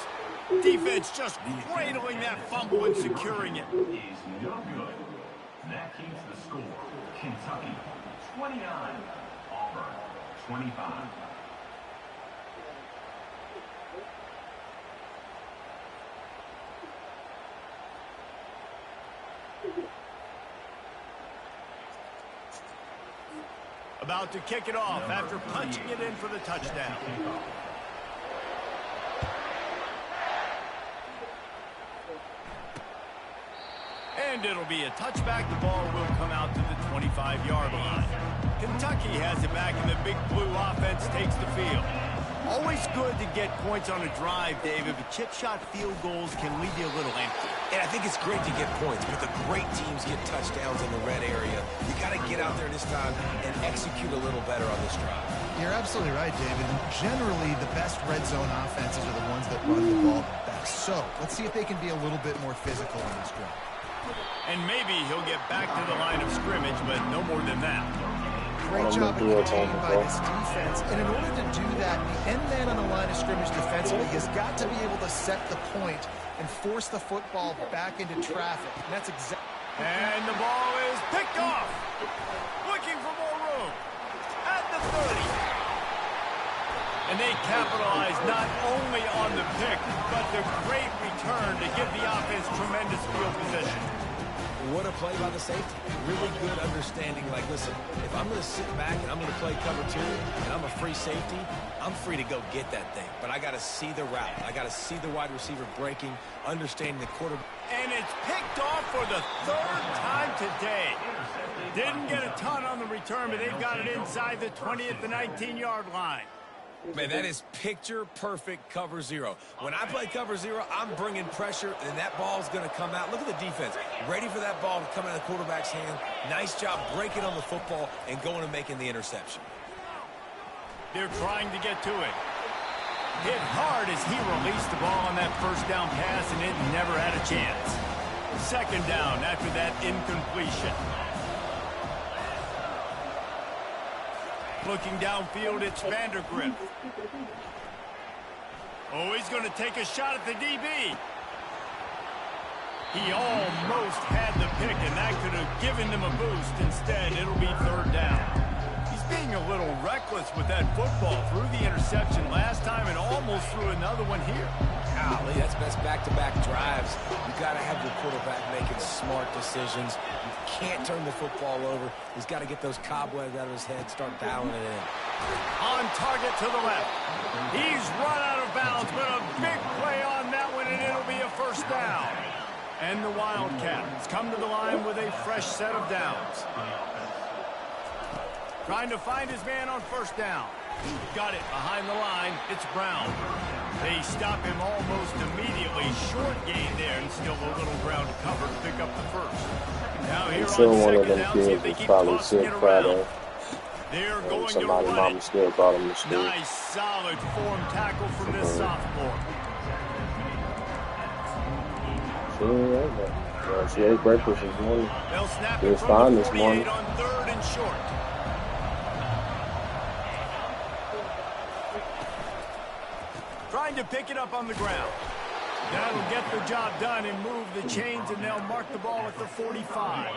Defense just cradling that fumble and securing it. Is no good. That keeps the score. Kentucky 29, Auburn 25. About to kick it off after punching it in for the touchdown. And it'll be a touchback. The ball will come out to the 25-yard line. Kentucky has it back, and the Big Blue offense takes the field. Always good to get points on a drive, David, but chip shot field goals can leave you a little empty. And I think it's great to get points, but the great teams get touchdowns in the red area. You got to get out there this time and execute a little better on this drive. You're absolutely right, David. Generally, the best red zone offenses are the ones that run the ball best. So let's see if they can be a little bit more physical on this drive. And maybe he'll get back to the line of scrimmage, but no more than that. Great job of contained by this defense. And in order to do that, the end man on the line of scrimmage defensively has got to be able to set the point and force the football back into traffic. And that's exactly... And the ball is picked off. Looking for more room. At the 30. And they capitalize not only on the pick, but the great return to give the offense tremendous field position. What a play by the safety. Really good understanding. Like, listen, if I'm going to sit back and I'm going to play cover 2 and I'm a free safety, I'm free to go get that thing. But I got to see the route. I got to see the wide receiver breaking, understanding the quarterback. And it's picked off for the 3rd time today. Didn't get a ton on the return, but they've got it inside the 20 at the 19-yard line. Man, that is picture-perfect cover 0. When I play cover 0, I'm bringing pressure, and that ball's going to come out. Look at the defense. Ready for that ball to come out of the quarterback's hand. Nice job breaking on the football and going and making the interception. They're trying to get to it. Hit hard as he released the ball on that first down pass, and it never had a chance. 2nd down after that incompletion. Looking downfield, it's Vandergrift. Oh, he's going to take a shot at the DB. He almost had the pick, and that could have given them a boost. Instead, it'll be 3rd down. He's being a little reckless with that football. Threw the interception last time and almost threw another one here. Golly, that's best back-to-back drives. You got to have your quarterback making smart decisions. You can't turn the football over. He's got to get those cobwebs out of his head, start dialing it in. On target to the left. He's run out of bounds, but a big play on that one, and it'll be a 1st down. And the Wildcats come to the line with a fresh set of downs. Trying to find his man on 1st down. Got it behind the line. It's Brown. They stop him almost immediately. Short gain there, and still a little ground to cover to pick up the 1st. Now here on 2nd down, see if they keep tossing it around. They're going to run it. Nice, solid form tackle from this sophomore. She ate breakfast this morning. They'll snap It it was from fine the this 48 morning. on 3rd and short. Trying to pick it up on the ground. That'll get the job done and move the chains, and they'll mark the ball at the 45.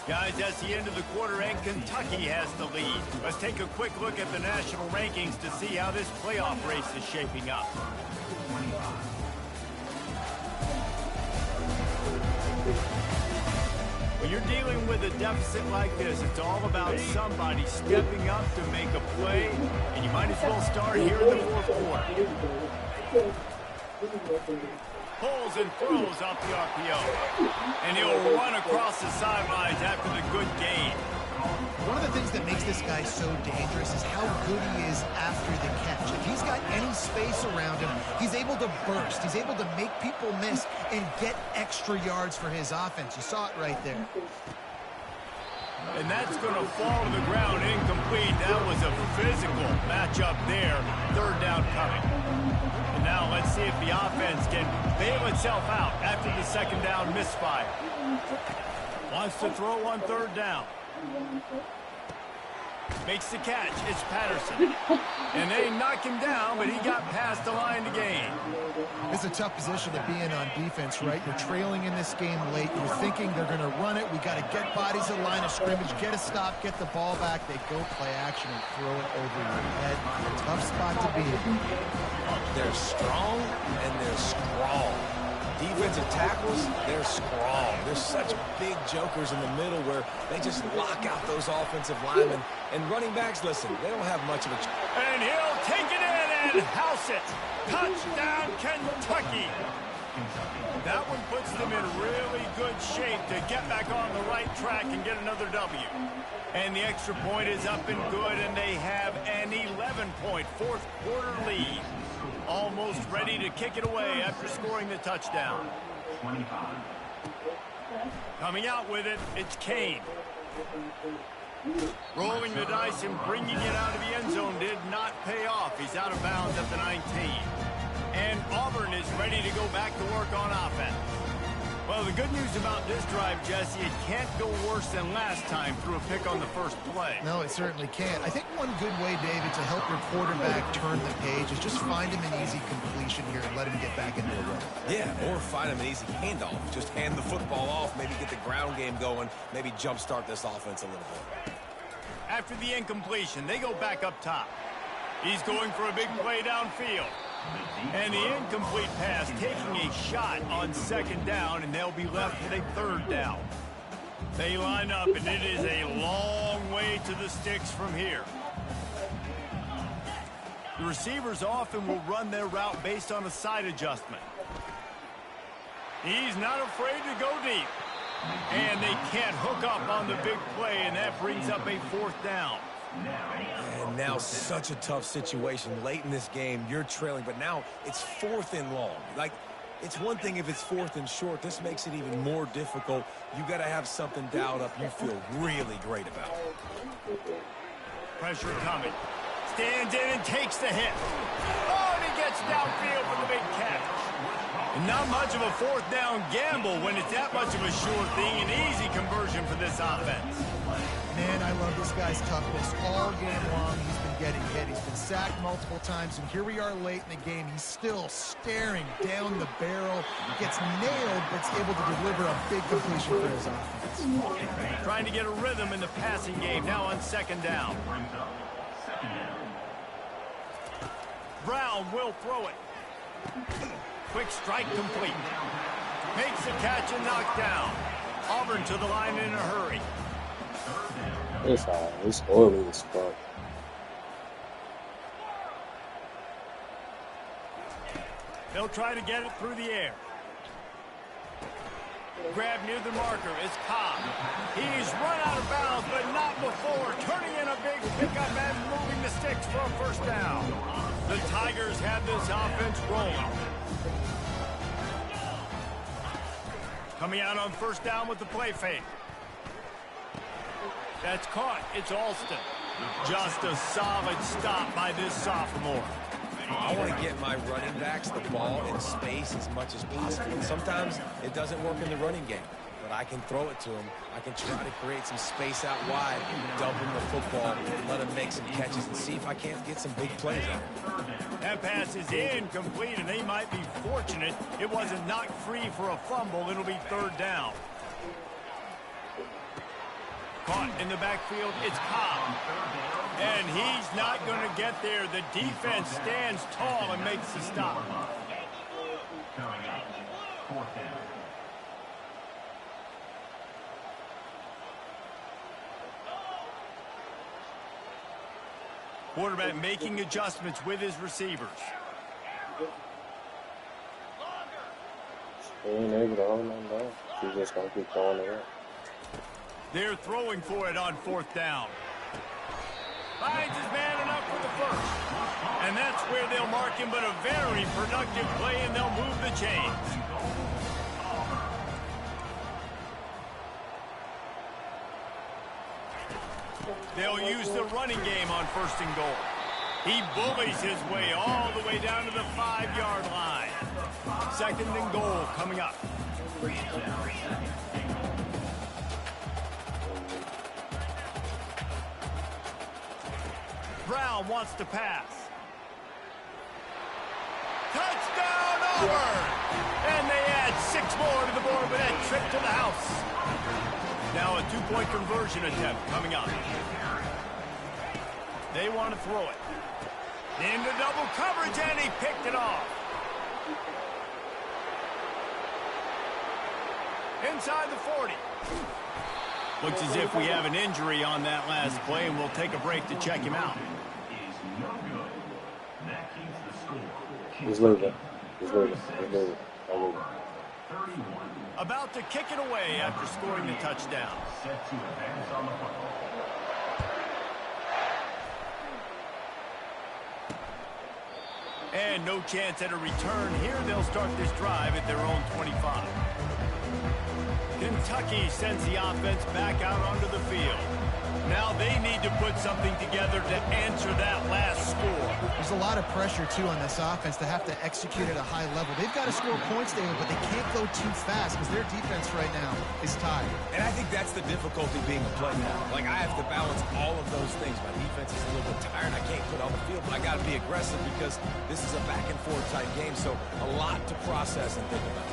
Guys, that's the end of the quarter, and Kentucky has the lead. Let's take a quick look at the national rankings to see how this playoff race is shaping up. When you're dealing with a deficit like this, it's all about somebody stepping up to make a play, and you might as well start here in the 4th quarter. Pulls and throws off the RPO. And he'll run across the sidelines after the good gain. One of the things that makes this guy so dangerous is how good he is after the catch. If he's got any space around him, he's able to burst. He's able to make people miss and get extra yards for his offense. You saw it right there. And that's going to fall to the ground incomplete. That was a physical matchup there. 3rd down coming. And now let's see if the offense can bail itself out after the 2nd down misfire. Wants to throw on 3rd down. Makes the catch. It's Patterson. And they knock him down, but he got past the line to gain. It's a tough position to be in on defense, right? You're trailing in this game late. You're thinking they're going to run it. We got to get bodies in line of scrimmage, get a stop, get the ball back. They go play action and throw it over your head. Tough spot to be in. They're strong, and they're strong. Defensive tackles, they're strong. They're such big jokers in the middle where they just lock out those offensive linemen. And running backs, listen, they don't have much of a... And he'll take it in and house it. Touchdown, Kentucky. That one puts them in really good shape to get back on the right track and get another W. And the extra point is up and good, and they have an 11-point fourth-quarter lead. Almost ready to kick it away after scoring the touchdown. 25. Coming out with it, it's Kane. Rolling the dice and bringing it out of the end zone did not pay off. He's out of bounds at the 19. And Auburn is ready to go back to work on offense. Well, the good news about this drive, Jesse, it can't go worse than last time through a pick on the first play. No, it certainly can't. I think one good way, David, to help your quarterback turn the page is just find him an easy completion here and let him get back into a run. Yeah, or find him an easy handoff. Just hand the football off, maybe get the ground game going, maybe jumpstart this offense a little bit. After the incompletion, they go back up top. He's going for a big play downfield. And the incomplete pass taking a shot on second down, and they'll be left with a third down. They line up, and it is a long way to the sticks from here. The receivers often will run their route based on a side adjustment. He's not afraid to go deep. And they can't hook up on the big play, and that brings up a fourth down. And now such a tough situation. Late in this game, you're trailing, but now it's 4th and long. Like, it's one thing if it's 4th and short. This makes it even more difficult. You got to have something dialed up you feel really great about. Pressure coming. Stands in and takes the hit. Oh, and he gets downfield for the big catch. And not much of a fourth down gamble when it's that much of a sure thing. An easy conversion for this offense. Man, I love this guy's toughness. All game long, he's been getting hit. He's been sacked multiple times, and here we are late in the game. He's still staring down the barrel. Gets nailed, but is able to deliver a big completion for his offense. Trying to get a rhythm in the passing game, now on second down. Brown will throw it. Quick strike complete. Makes the catch and knocked down. Auburn to the line in a hurry. It's hard. It's oily as fuck. They'll try to get it through the air. Grab near the marker is Cobb. He's run out of bounds, but not before. Turning in a big pickup and moving the sticks for a first down. The Tigers have this offense rolling. Coming out on first down with the play fake. That's caught. It's Alston. Just a solid stop by this sophomore. I want to get my running backs the ball in space as much as possible. And sometimes it doesn't work in the running game, but I can throw it to them. I can try to create some space out wide, dump him the football, let him make some catches, and see if I can't get some big plays out. That pass is incomplete, and they might be fortunate it wasn't knocked free for a fumble. It'll be third down. Caught in the backfield, it's Cobb. And he's not going to get there. The defense stands tall and makes the stop. Fourth down. Quarterback making adjustments with his receivers. He ain't able to hold them down. He's just going to keep throwing it up. They're throwing for it on fourth down. Finds his man enough for the first. And that's where they'll mark him, but a very productive play, and they'll move the chains. They'll use the running game on first and goal. He bullies his way all the way down to the 5-yard line. Second and goal coming up. Brown wants to pass. Touchdown, Auburn! And they add 6 more to the board with that trip to the house. Now a 2-point conversion attempt coming up. They want to throw it. Into double coverage, and he picked it off. Inside the 40. Looks as if we have an injury on that last play, and we'll take a break to check him out. He's leaving. He's leaving. He's leaving. I'm leaving. About to kick it away after scoring the touchdown. Set to advance on the football. And no chance at a return here. They'll start this drive at their own 25. Kentucky sends the offense back out onto the field. Now they need to put something together to answer that last score. There's a lot of pressure, too, on this offense to have to execute at a high level. They've got to score points, David, but they can't go too fast because their defense right now is tied. And I think that's the difficulty being a play caller. Like, I have to balance all of those things. My defense is a little bit tired. I can't put on the field, but I got to be aggressive because this is a back-and-forth type game, so a lot to process and think about.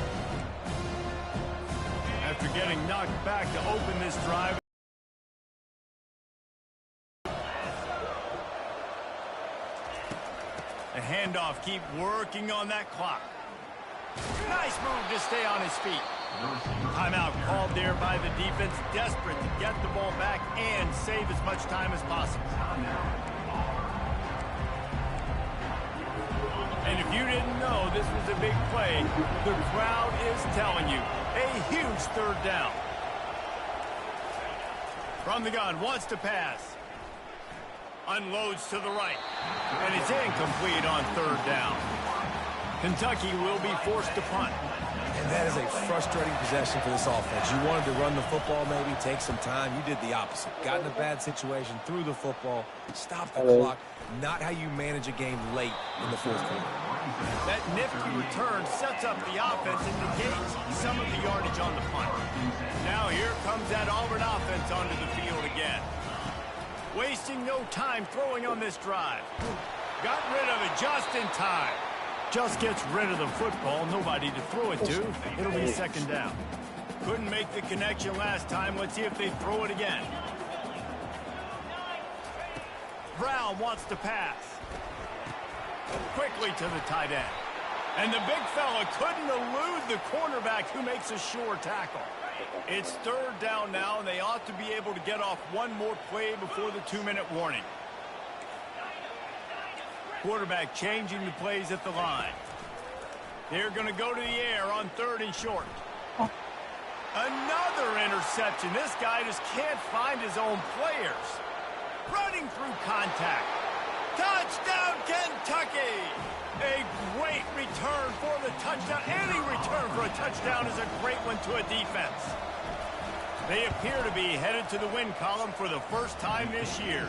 After getting knocked back to open this drive, the handoff, keep working on that clock. Nice move to stay on his feet. Timeout called there by the defense, desperate to get the ball back and save as much time as possible. And if you didn't know this was a big play, the crowd is telling you. A huge third down. From the gun, wants to pass. Unloads to the right. And it's incomplete on third down. Kentucky will be forced to punt. And that is a frustrating possession for this offense. You wanted to run the football, maybe take some time. You did the opposite. Got in a bad situation, threw the football, stopped the clock. Not how you manage a game late in the fourth quarter. That nifty return sets up the offense and negates some of the yardage on the punt. Now here comes that Auburn offense onto the field again. Wasting no time throwing on this drive. Got rid of it just in time. Just gets rid of the football, nobody to throw it to. It'll be second down. Couldn't make the connection last time. Let's see if they throw it again. Brown wants to pass. Quickly to the tight end. And the big fella couldn't elude the cornerback who makes a sure tackle. It's third down now, and they ought to be able to get off one more play before the 2-minute warning. Quarterback changing the plays at the line. They're going to go to the air on third and short. Another interception. This guy just can't find his own players. Running through contact. Touchdown, Kentucky! A great return for the touchdown. Any return for a touchdown is a great one to a defense. They appear to be headed to the win column for the first time this year.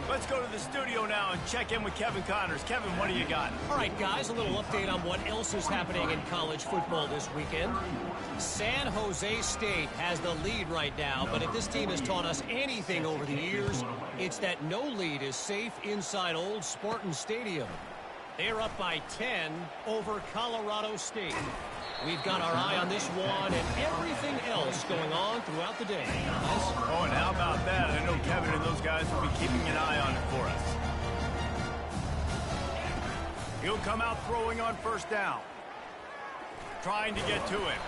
Let's go to the studio now and check in with Kevin Connors. Kevin, what do you got? All right, guys, a little update on what else is happening in college football this weekend. San Jose State has the lead right now, but if this team has taught us anything over the years, it's that no lead is safe inside Old Spartan Stadium. They're up by 10 over Colorado State. We've got our eye on this one and everything else going on throughout the day. Guys? Oh, and how about that? I know Kevin and those guys will be keeping an eye on it for us. He'll come out throwing on first down. Trying to get to him.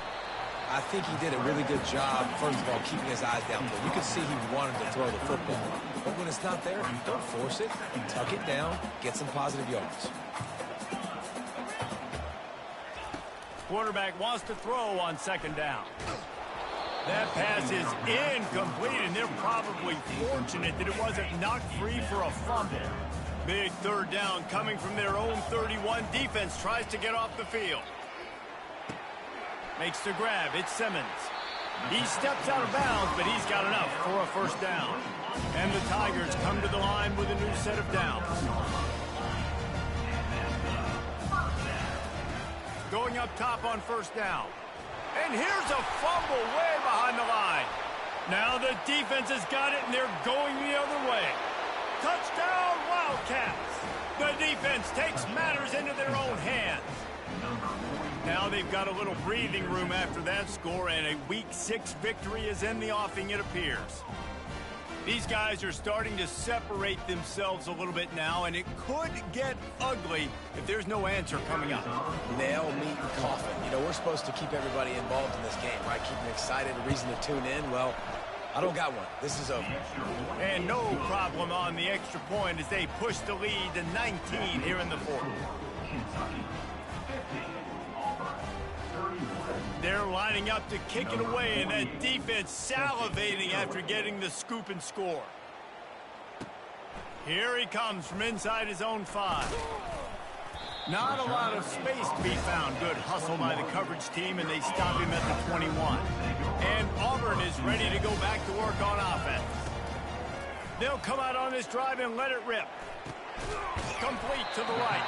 I think he did a really good job, first of all, keeping his eyes down. You could see he wanted to throw the football. But when it's not there, don't force it. Tuck it down. Get some positive yards. Quarterback wants to throw on second down. That pass is incomplete, and they're probably fortunate that it wasn't knocked free for a fumble. Big third down coming from their own 31. Defense tries to get off the field. Makes the grab. It's Simmons. He steps out of bounds, but he's got enough for a first down. And the Tigers come to the line with a new set of downs. Going up top on first down. And here's a fumble way behind the line. Now the defense has got it, and they're going the other way. Touchdown, Wildcats. The defense takes matters into their own hands. Now they've got a little breathing room after that score, and a Week 6 victory is in the offing, it appears. These guys are starting to separate themselves a little bit now, and it could get ugly if there's no answer coming up. Nail, meat, and coffin. You know, we're supposed to keep everybody involved in this game, right? Keep them excited, a reason to tune in. Well, I don't got one. This is over. And no problem on the extra point as they push the lead to 19 here in the fourth. Kentucky 50. Auburn 31. They're lining up to kick it away, and that defense salivating after getting the scoop and score. Here he comes from inside his own 5. Not a lot of space to be found. Good hustle by the coverage team, and they stop him at the 21. And Auburn is ready to go back to work on offense. They'll come out on this drive and let it rip. Complete to the right.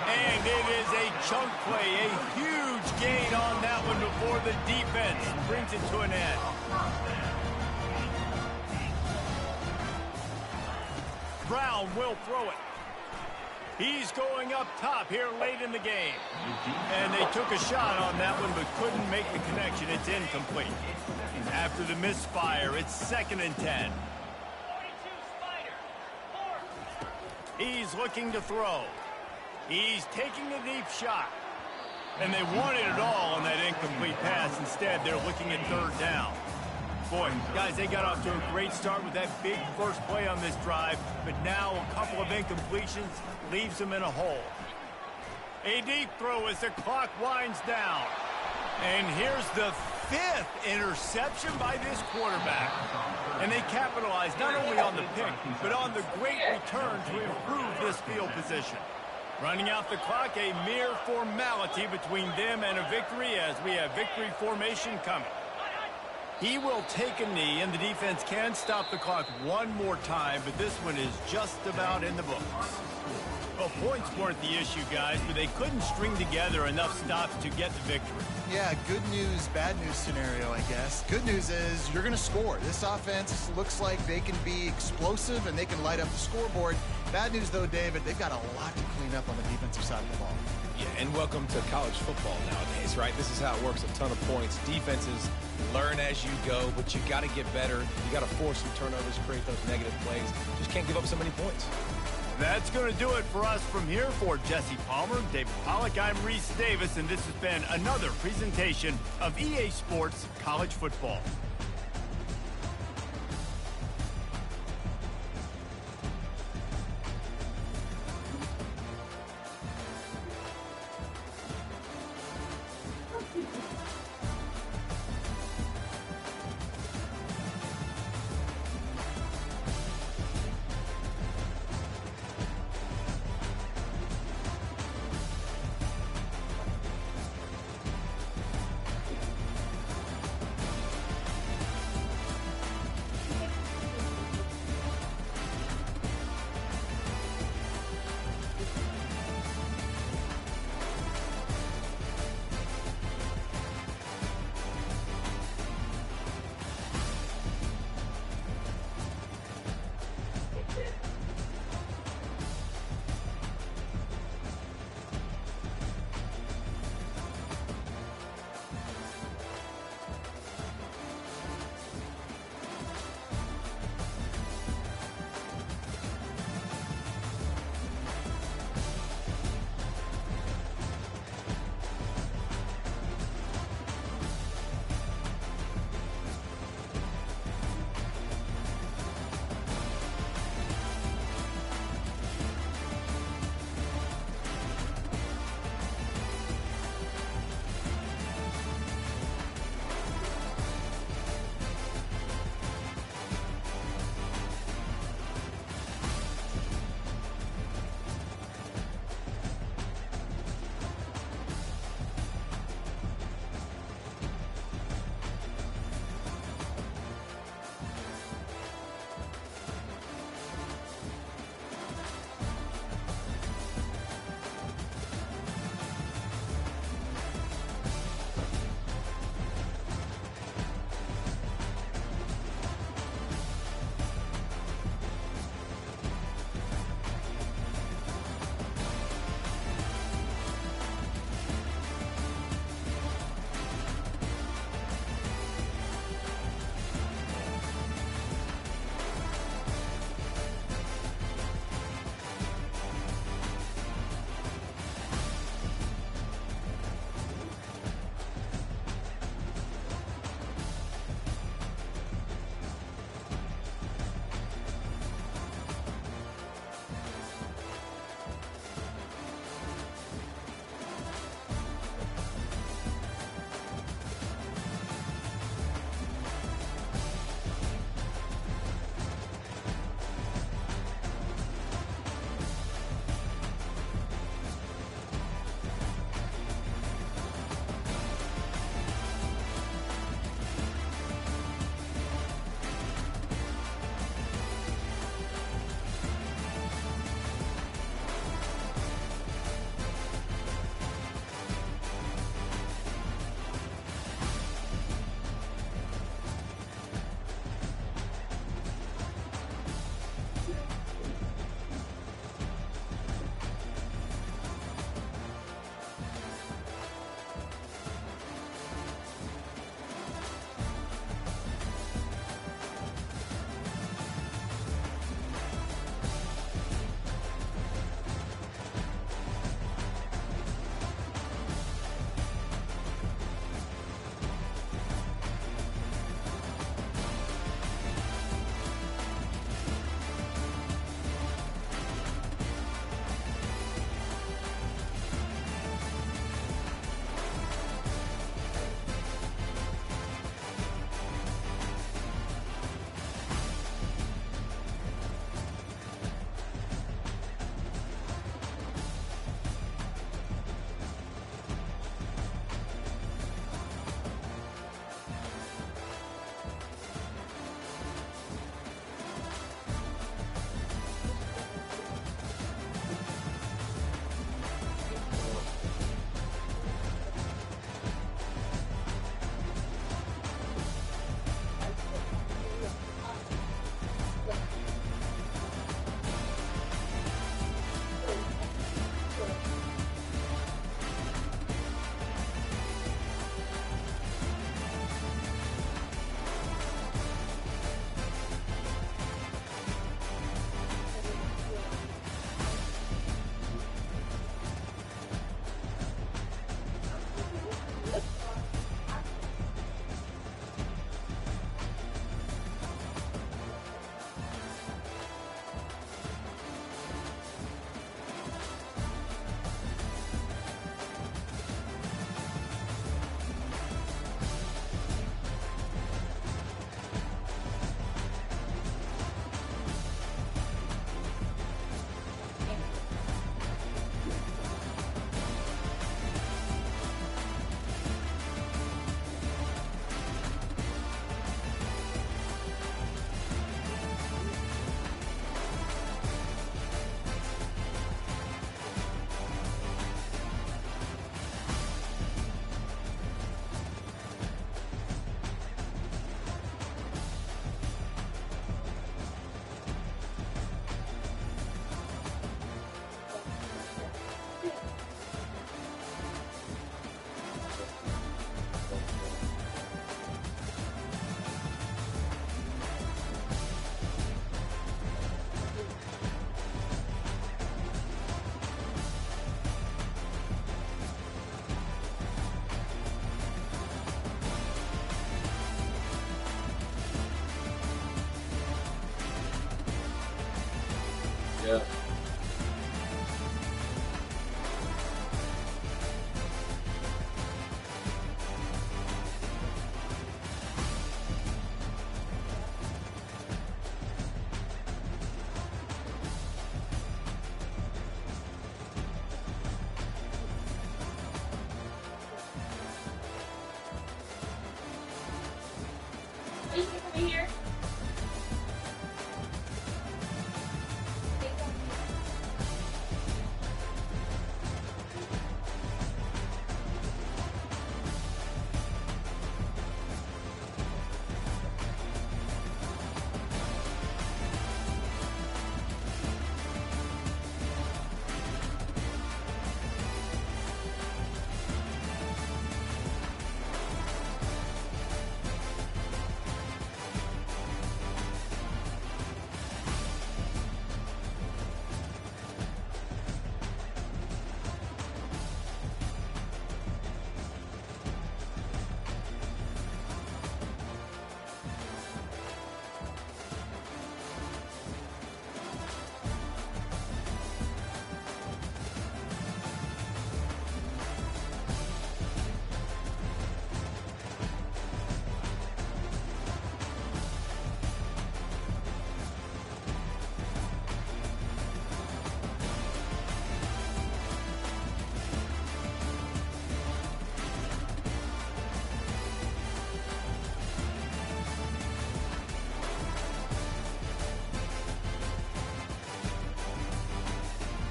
And it is a chunk play, a huge gain on that one before the defense brings it to an end. Brown will throw it. He's going up top here late in the game. And they took a shot on that one but couldn't make the connection. It's incomplete. After the misfire, it's 2nd and 10. 42 Spider. 4. He's looking to throw. He's taking a deep shot. And they wanted it all on that incomplete pass. Instead, they're looking at 3rd down. Boy, guys, they got off to a great start with that big first play on this drive, but now a couple of incompletions leaves them in a hole. A deep throw as the clock winds down. And here's the 5th interception by this quarterback. And they capitalize not only on the pick, but on the great return to improve this field position. Running out the clock, a mere formality between them and a victory as we have victory formation coming. He will take a knee, and the defense can stop the clock one more time, but this one is just about in the books. Well, points weren't the issue, guys, but they couldn't string together enough stops to get the victory. Yeah, good news, bad news scenario, I guess. Good news is you're going to score. This offense looks like they can be explosive and they can light up the scoreboard. Bad news, though, David, they've got a lot to clean up on the defensive side of the ball. Yeah, and welcome to college football nowadays, right? This is how it works, a ton of points. Defenses learn as you go, but you got to get better. You got to force some turnovers, create those negative plays. Just can't give up so many points. That's going to do it for us from here. For Jesse Palmer, David Pollack, I'm Reese Davis, and this has been another presentation of EA Sports College Football. Yeah. Over here.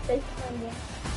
Thanks, Sonia.